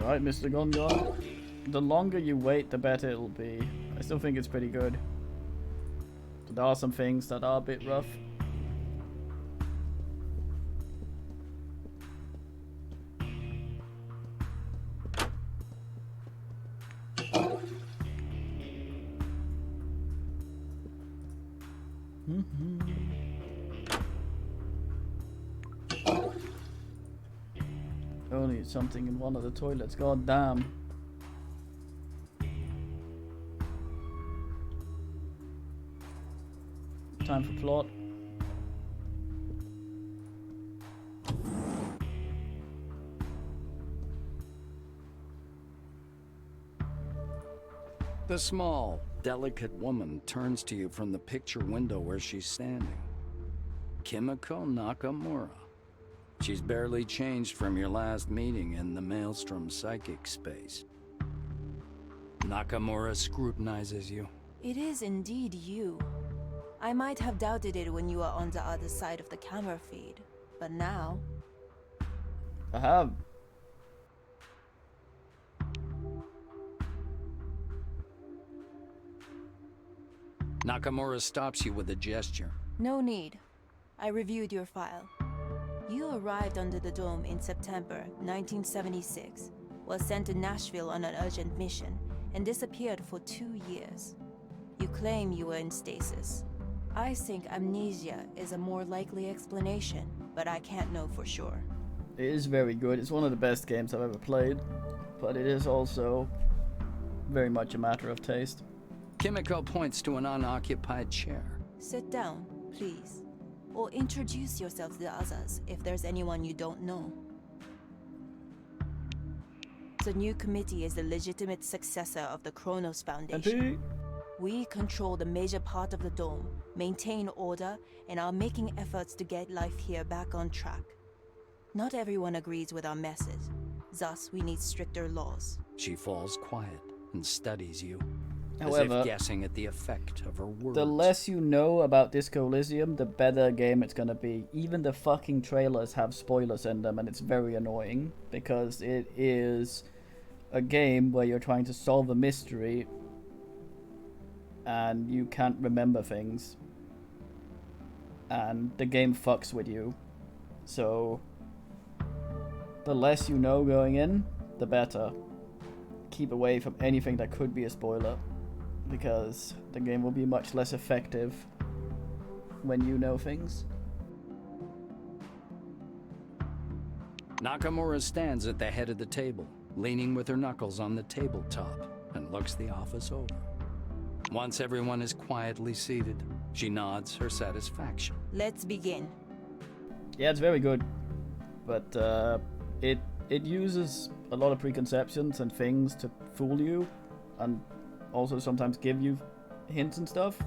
Right, Mr. Gon Gon. The longer you wait, the better it'll be. I still think it's pretty good. But there are some things that are a bit rough. Only something in one of the toilets. God damn. Time for plot. The small, delicate woman turns to you from the picture window where she's standing. Kimiko Nakamura. She's barely changed from your last meeting in the Maelstrom psychic space. Nakamura scrutinizes you. It is indeed you. I might have doubted it when you were on the other side of the camera feed, but now... I have. Nakamura stops you with a gesture. No need. I reviewed your file. You arrived under the dome in September 1976, was sent to Nashville on an urgent mission, and disappeared for 2 years. You claim you were in stasis. I think amnesia is a more likely explanation, but I can't know for sure. It is very good. It's one of the best games I've ever played, but it is also very much a matter of taste. Kimiko points to an unoccupied chair. Sit down, please. Or introduce yourself to the others if there's anyone you don't know. The new committee is the legitimate successor of the Kronos Foundation. We control the major part of the dome, maintain order, and are making efforts to get life here back on track. Not everyone agrees with our message, thus we need stricter laws. She falls quiet and studies you, However, as if guessing at the effect of her words. the less you know about Disco Elysium, the better game it's gonna be. Even the fucking trailers have spoilers in them, and it's very annoying, because it is a game where you're trying to solve a mystery and you can't remember things, and the game fucks with you. So the less you know going in, the better. Keep away from anything that could be a spoiler, because the game will be much less effective when you know things. Nakamura stands at the head of the table, leaning with her knuckles on the tabletop, and looks the office over. Once everyone is quietly seated, she nods her satisfaction. Let's begin. Yeah, it's very good, but it uses a lot of preconceptions and things to fool you, and also sometimes give you hints and stuff.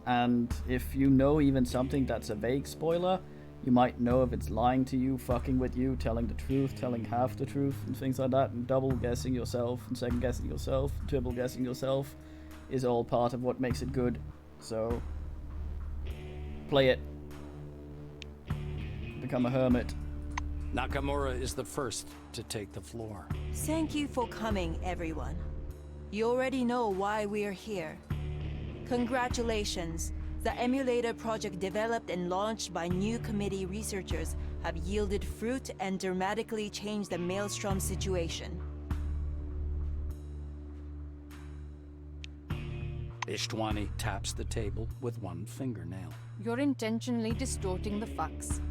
And if you know even something that's a vague spoiler, you might know if it's lying to you, fucking with you, telling the truth, telling half the truth, and things like that, and double guessing yourself, and second guessing yourself, triple guessing yourself is all part of what makes it good. So play it. Become a hermit. Nakamura is the first to take the floor. Thank you for coming, everyone. You already know why we're here. Congratulations! The emulator project developed and launched by new committee researchers have yielded fruit and dramatically changed the Maelstrom situation. Ishtwani taps the table with one fingernail. You're intentionally distorting the facts.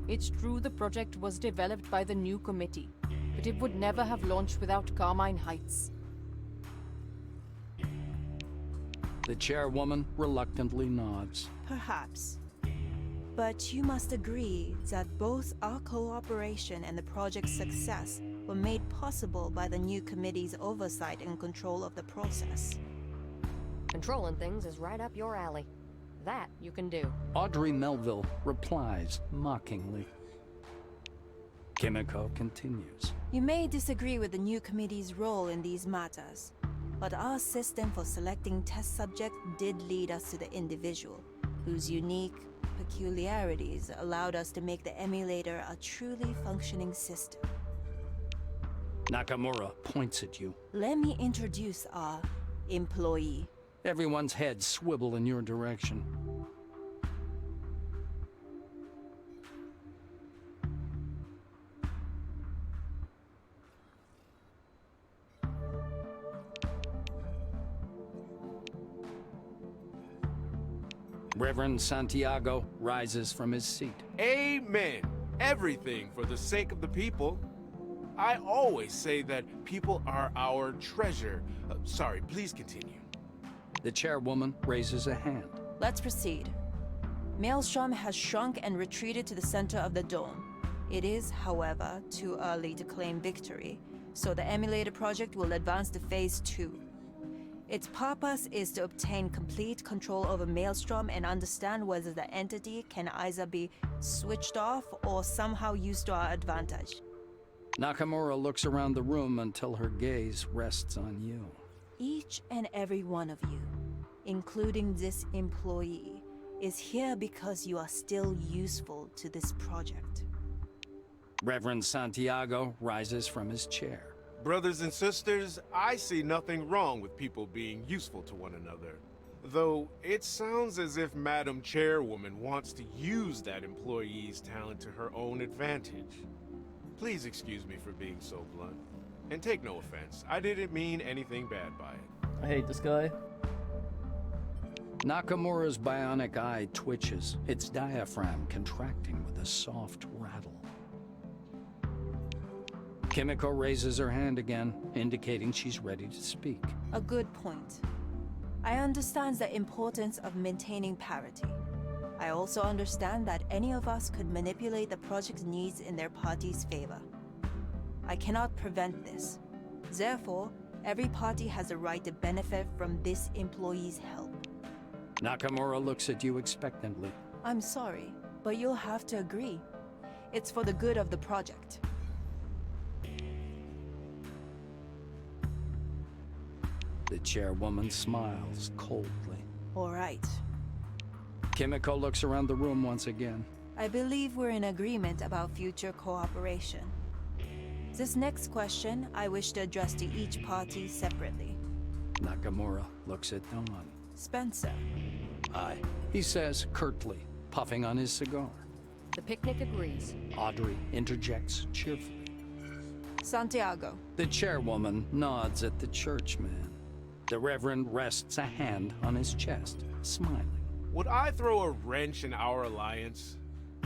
It's true the project was developed by the new committee, but it would never have launched without Carmine Heights. The chairwoman reluctantly nods. Perhaps. But you must agree that both our cooperation and the project's success were made possible by the new committee's oversight and control of the process. Controlling things is right up your alley. That you can do. Audrey Melville replies mockingly. Kimiko continues. You may disagree with the new committee's role in these matters, but our system for selecting test subjects did lead us to the individual, whose unique peculiarities allowed us to make the emulator a truly functioning system. Nakamura points at you. Let me introduce our employee. Everyone's heads swivel in your direction. Reverend Santiago rises from his seat. Amen. Everything for the sake of the people. I always say that people are our treasure. Sorry, please continue. The chairwoman raises a hand. Let's proceed. Maelstrom has shrunk and retreated to the center of the dome. It is, however, too early to claim victory, so the emulator project will advance to Phase 2. Its purpose is to obtain complete control over Maelstrom and understand whether the entity can either be switched off or somehow used to our advantage. Nakamura looks around the room until her gaze rests on you. Each and every one of you, including this employee, is here because you are still useful to this project. Reverend Santiago rises from his chair. Brothers and sisters, I see nothing wrong with people being useful to one another. Though it sounds as if Madam Chairwoman wants to use that employee's talent to her own advantage. Please excuse me for being so blunt. And take no offense, I didn't mean anything bad by it. I hate this guy. Nakamura's bionic eye twitches, its diaphragm contracting with a soft rattle. Kimiko raises her hand again, indicating she's ready to speak. A good point. I understand the importance of maintaining parity. I also understand that any of us could manipulate the project's needs in their party's favor. I cannot prevent this. Therefore, every party has a right to benefit from this employee's help. Nakamura looks at you expectantly. I'm sorry, but you'll have to agree. It's for the good of the project. The chairwoman smiles coldly. All right. Kimiko looks around the room once again. I believe we're in agreement about future cooperation. This next question I wish to address to each party separately. Nakamura looks at Dawn. Spencer. Aye, he says curtly, puffing on his cigar. The picnic agrees. Audrey interjects cheerfully. Santiago. The chairwoman nods at the churchman. The Reverend rests a hand on his chest, smiling. Would I throw a wrench in our alliance?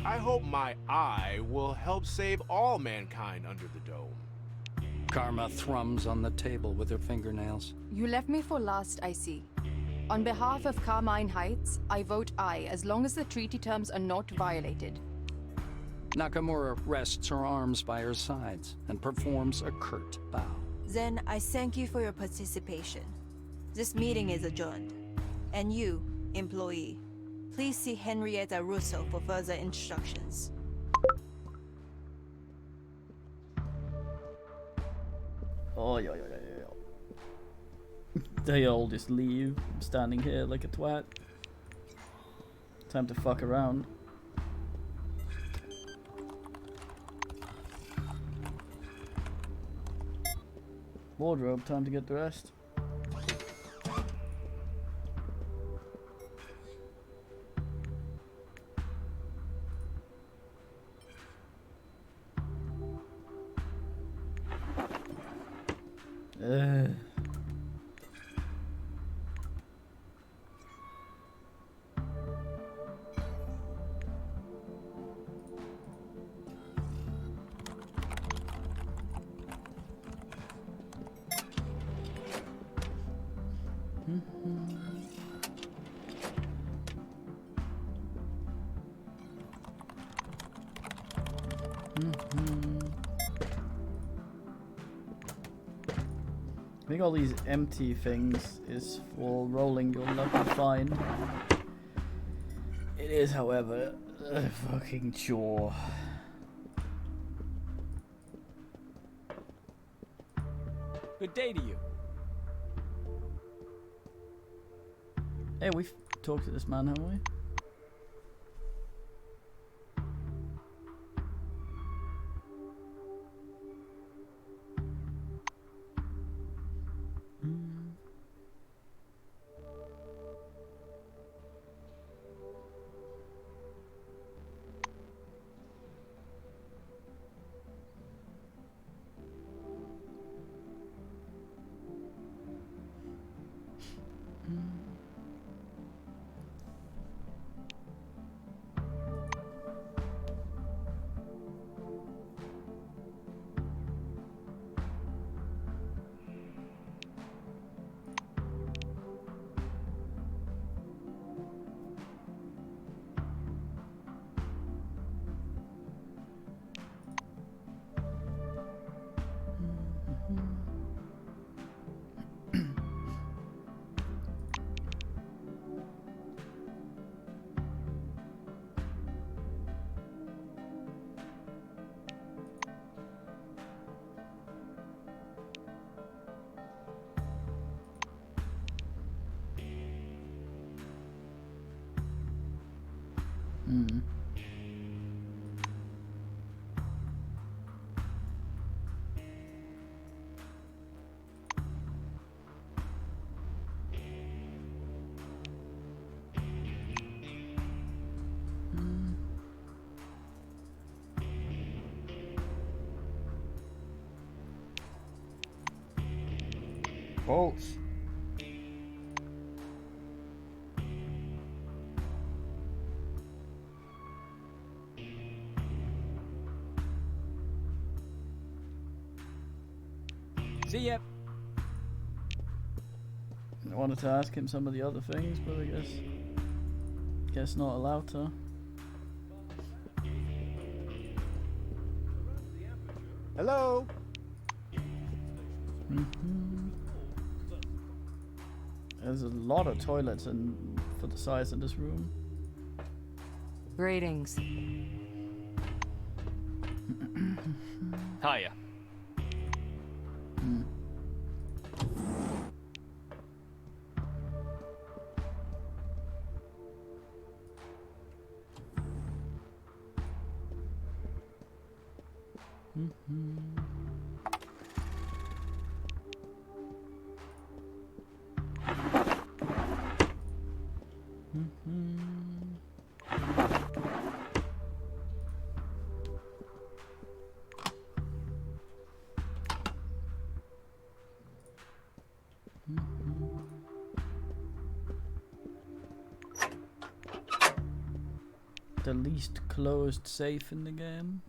I hope my eye will help save all mankind under the dome. Karma thrums on the table with her fingernails. You left me for last, I see. On behalf of Carmine Heights, I vote aye as long as the treaty terms are not violated. Nakamura rests her arms by her sides and performs a curt bow. Then I thank you for your participation. This meeting is adjourned. And you, employee, please see Henrietta Russo for further instructions. Oh, yeah. They all just leave. I'm standing here like a twat. Time to fuck around. Wardrobe, time to get dressed. I think all these empty things is for rolling your lucky fine. It is, however, a fucking chore. Good day to you. Hey, we've talked to this man, haven't we? Bolts. See ya. I wanted to ask him some of the other things, but I guess Guess not allowed to. Hello? There's a lot of toilets for the size of this room. Greetings. Hiya. The least closed safe in the game.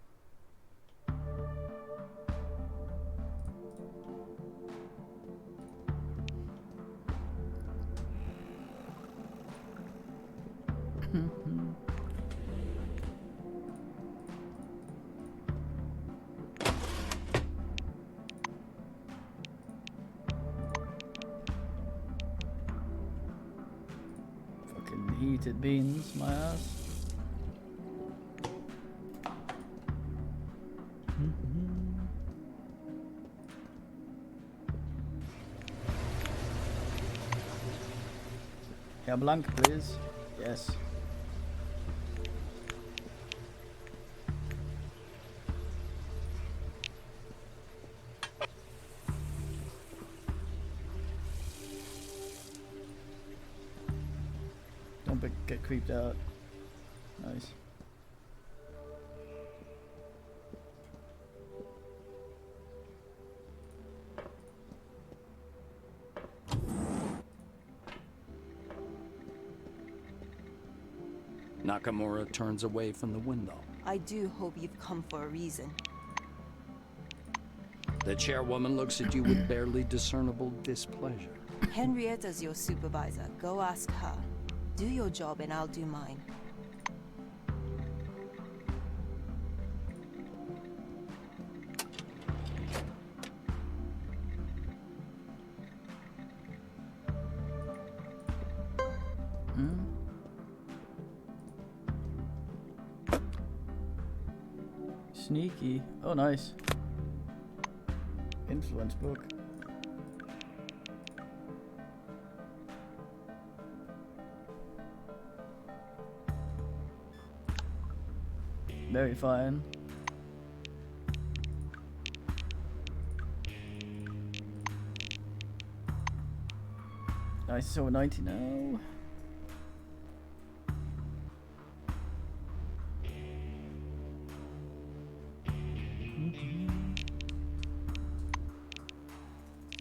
Fucking heated beans, my ass. Yeah, blank, please. Yes. Don't get creeped out. Nice. Nakamura turns away from the window. I do hope you've come for a reason. The chairwoman looks at you with barely discernible displeasure. Henrietta's your supervisor. Go ask her. Do your job and I'll do mine. Sneaky. Oh, nice. Influence book. Very fine. Nice, so 90 now.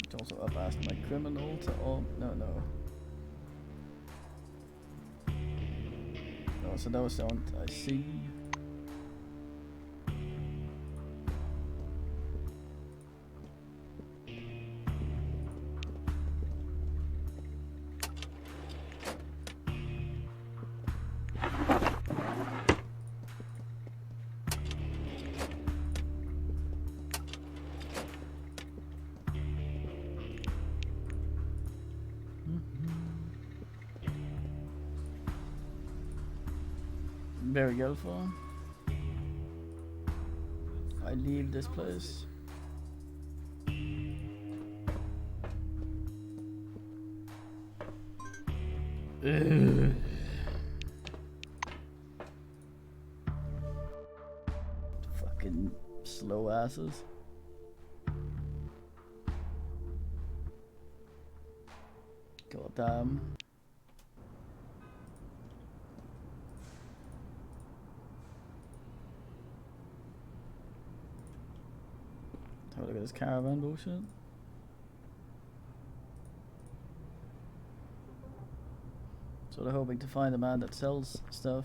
It's also up asked my criminal to all. No. Oh, so those don't. I see. Very helpful. I leave this place. Ugh. Fucking slow asses. God damn. Have a look at this caravan bullshit. Sort of hoping to find a man that sells stuff.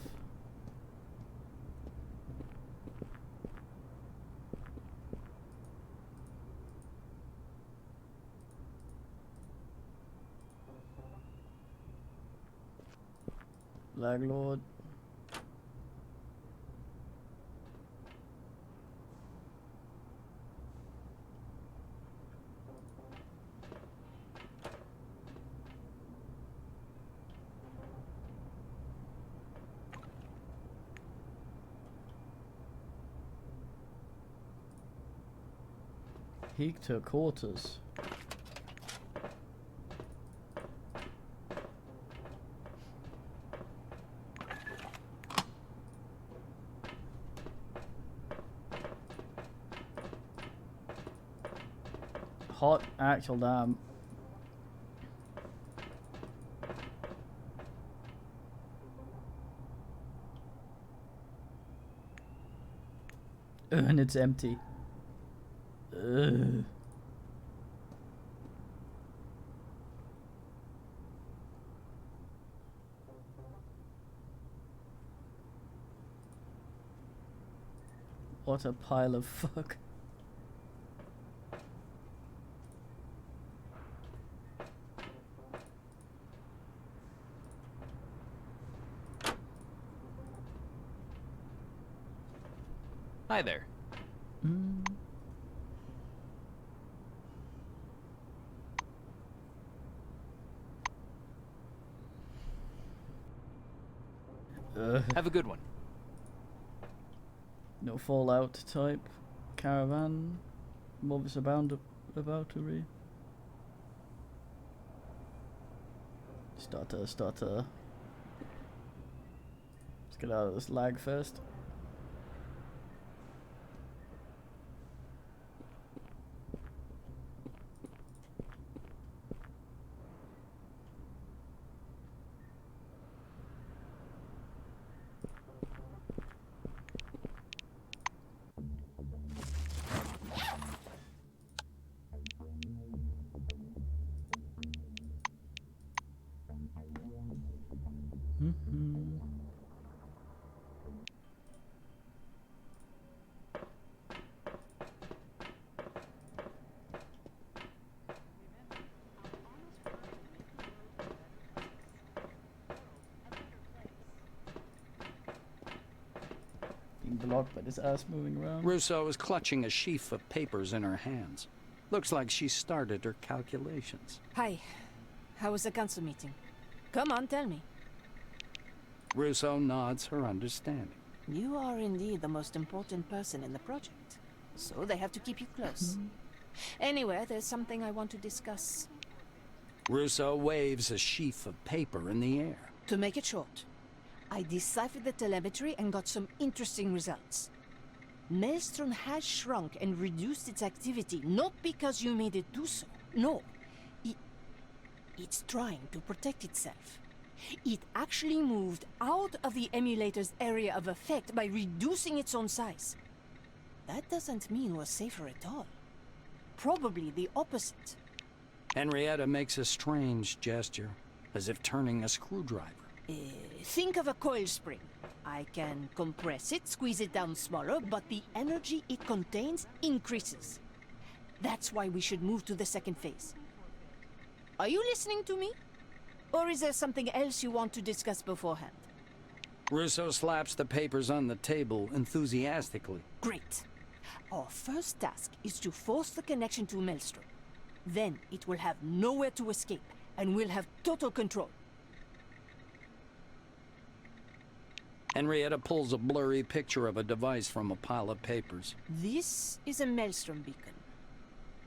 Laglord. Heater quarters. Hot actual damn. And it's empty. Ugh. What a pile of fuck. Hi there. Have a good one. No Fallout type caravan moves about to read. Starter. Let's get out of this lag first. Blocked by this ass moving around. Russo is clutching a sheaf of papers in her hands. Looks like she started her calculations. Hi. How was the council meeting? Come on, tell me. Russo nods her understanding. You are indeed the most important person in the project, so they have to keep you close. Anyway, there's something I want to discuss. Russo waves a sheaf of paper in the air. To make it short, I deciphered the telemetry and got some interesting results. Maelstrom has shrunk and reduced its activity, not because you made it do so. No. It's trying to protect itself. It actually moved out of the emulator's area of effect by reducing its own size. That doesn't mean we're safer at all. Probably the opposite. Henrietta makes a strange gesture, as if turning a screwdriver. Think of a coil spring. I can compress it, squeeze it down smaller, but the energy it contains increases. That's why we should move to the second phase. Are you listening to me? Or is there something else you want to discuss beforehand? Russo slaps the papers on the table enthusiastically. Great. Our first task is to force the connection to Maelstrom. Then it will have nowhere to escape, and we'll have total control. Henrietta pulls a blurry picture of a device from a pile of papers. This is a Maelstrom beacon.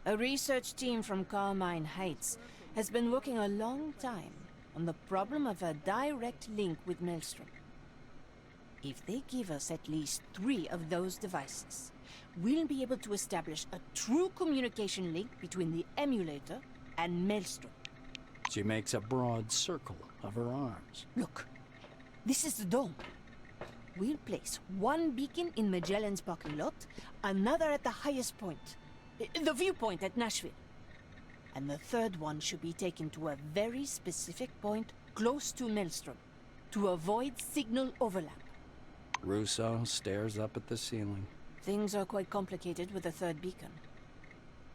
A research team from Carmine Heights has been working a long time on the problem of a direct link with Maelstrom. If they give us at least 3 of those devices, we'll be able to establish a true communication link between the emulator and Maelstrom. She makes a broad circle of her arms. Look, this is the dome. We'll place one beacon in Magellan's parking lot, another at the highest point, the viewpoint at Nashville. And the third one should be taken to a very specific point close to Maelstrom, to avoid signal overlap. Russo stares up at the ceiling. Things are quite complicated with the third beacon.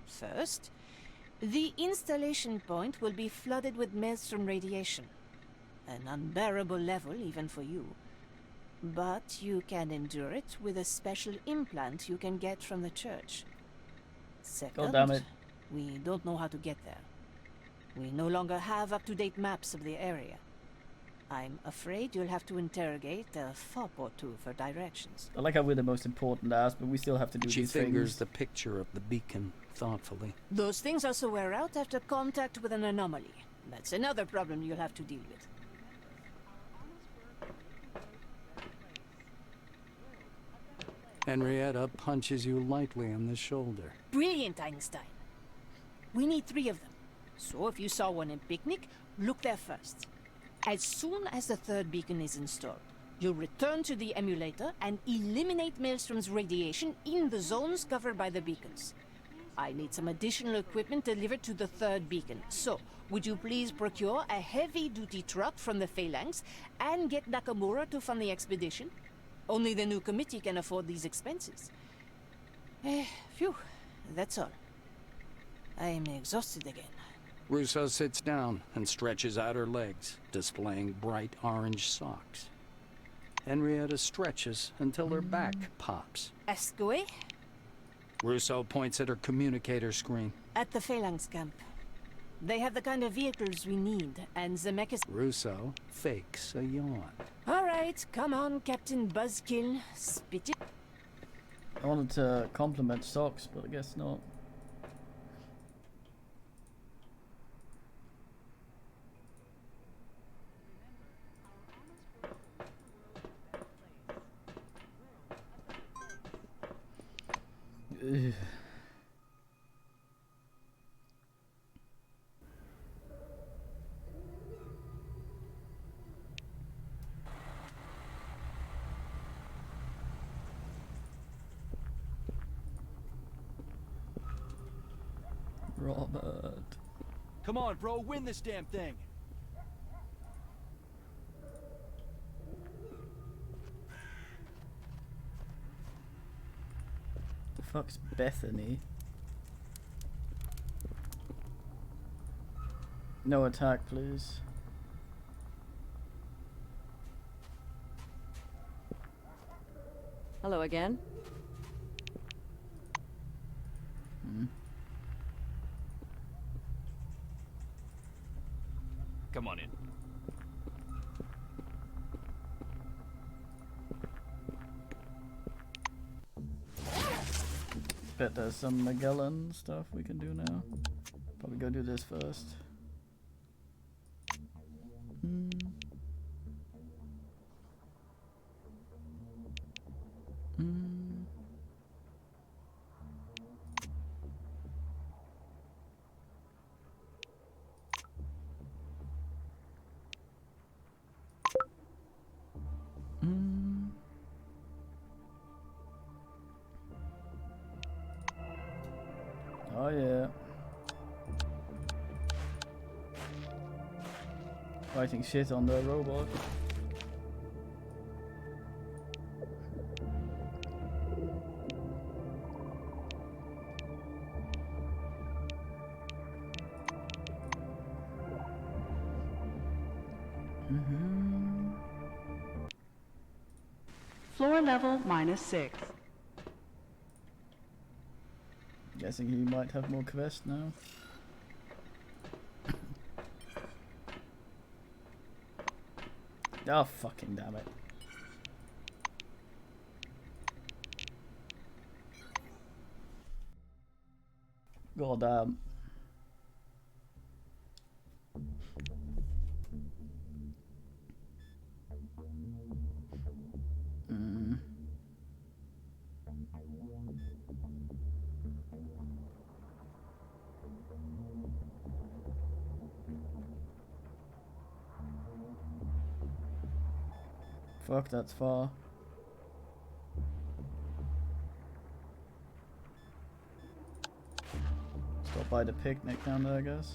First, the installation point will be flooded with Maelstrom radiation. an unbearable level even for you. But you can endure it with a special implant you can get from the church. Second, damn it. we don't know how to get there. We no longer have up-to-date maps of the area. I'm afraid you'll have to interrogate a fop or two for directions. I like how we're the most important ass, but we still have to do She these fingers things. the picture of the beacon thoughtfully. Those things also wear out after contact with an anomaly. That's another problem you'll have to deal with. Henrietta punches you lightly on the shoulder. Brilliant, Einstein. We need 3 of them. So if you saw one in Picnic, look there first. As soon as the 3rd beacon is installed, you'll return to the emulator and eliminate Maelstrom's radiation in the zones covered by the beacons. I need some additional equipment delivered to the 3rd beacon. So, would you please procure a heavy-duty truck from the Phalanx and get Nakamura to fund the expedition? Only the new committee can afford these expenses. Phew, that's all. I am exhausted again. Russo sits down and stretches out her legs, displaying bright orange socks. Henrietta stretches until her back pops. Ask away? Russo points at her communicator screen. At the Phalanx camp. They have the kind of vehicles we need, and Zemeckis... Russo fakes a yawn. All right, come on, Captain Buzzkill. Spit it. I wanted to compliment socks, but I guess not. Ugh. Robert. Come on, bro, win this damn thing. The fuck's Bethany? No attack, please. Hello again. Come on in. Bet there's some Magellan stuff we can do now. Probably go do this first. Oh yeah. Writing shit on the robot. Floor level -6. Guessing he might have more quests now. Oh, fucking damn it. God damn. Fuck, that's far. Stop by the picnic down there, I guess.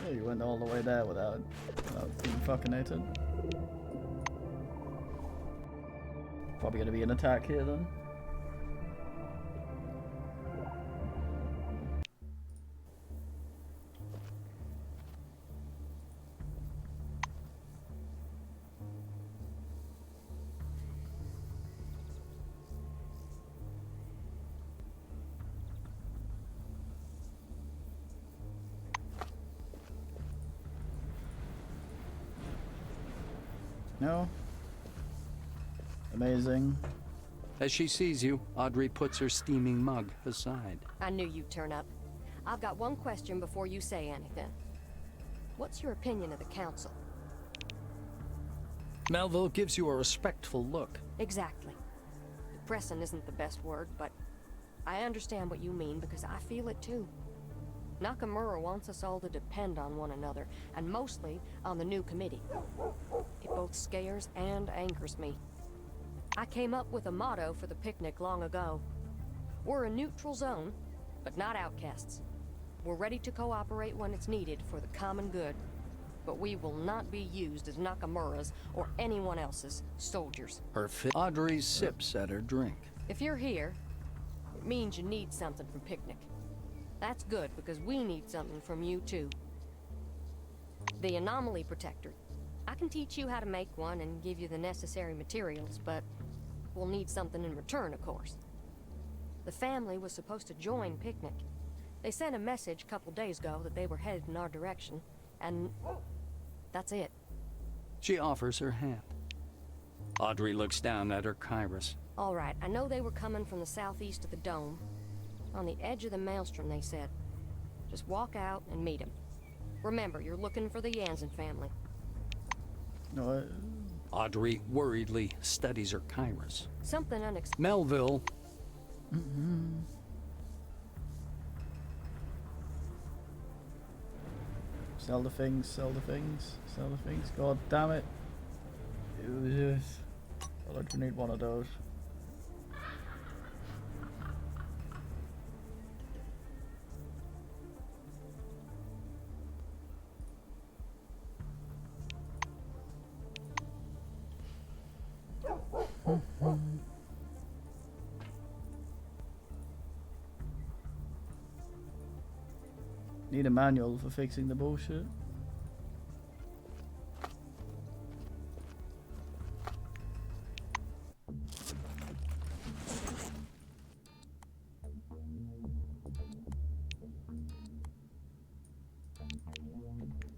Yeah, you went all the way there without being fuckinated. probably going to be an attack here then. No. Amazing. As she sees you, Audrey puts her steaming mug aside. I knew you'd turn up. I've got one question before you say anything. What's your opinion of the council? Melville gives you a respectful look. Exactly. Depressing isn't the best word, but I understand what you mean because I feel it too. Nakamura wants us all to depend on one another, and mostly on the new committee. It both scares and angers me. I came up with a motto for the picnic long ago. We're a neutral zone, but not outcasts. We're ready to cooperate when it's needed for the common good, but we will not be used as Nakamura's or anyone else's soldiers. Audrey sips at her drink. If you're here, it means you need something from Picnic. That's good, because we need something from you, too. The Anomaly Protector. I can teach you how to make one and give you the necessary materials, but we'll need something in return, of course. The family was supposed to join Picnic. They sent a message a couple days ago that they were headed in our direction, and that's it. She offers her hand. Audrey looks down at her Kairos. All right, I know they were coming from the southeast of the dome. On the edge of the maelstrom, they said. Just walk out and meet them. Remember, you're looking for the Jansen family. No. Audrey worriedly studies her Kairos. Something unexpected. Melville. Sell the things, sell the things, sell the things. God damn it. I don't need one of those. Need a manual for fixing the bullshit.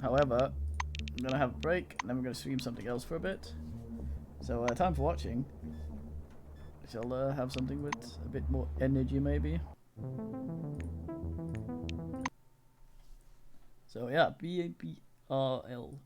However, I'm gonna have a break and then we're gonna stream something else for a bit. So time for watching. Shall have something with a bit more energy maybe. So yeah, BAPRL.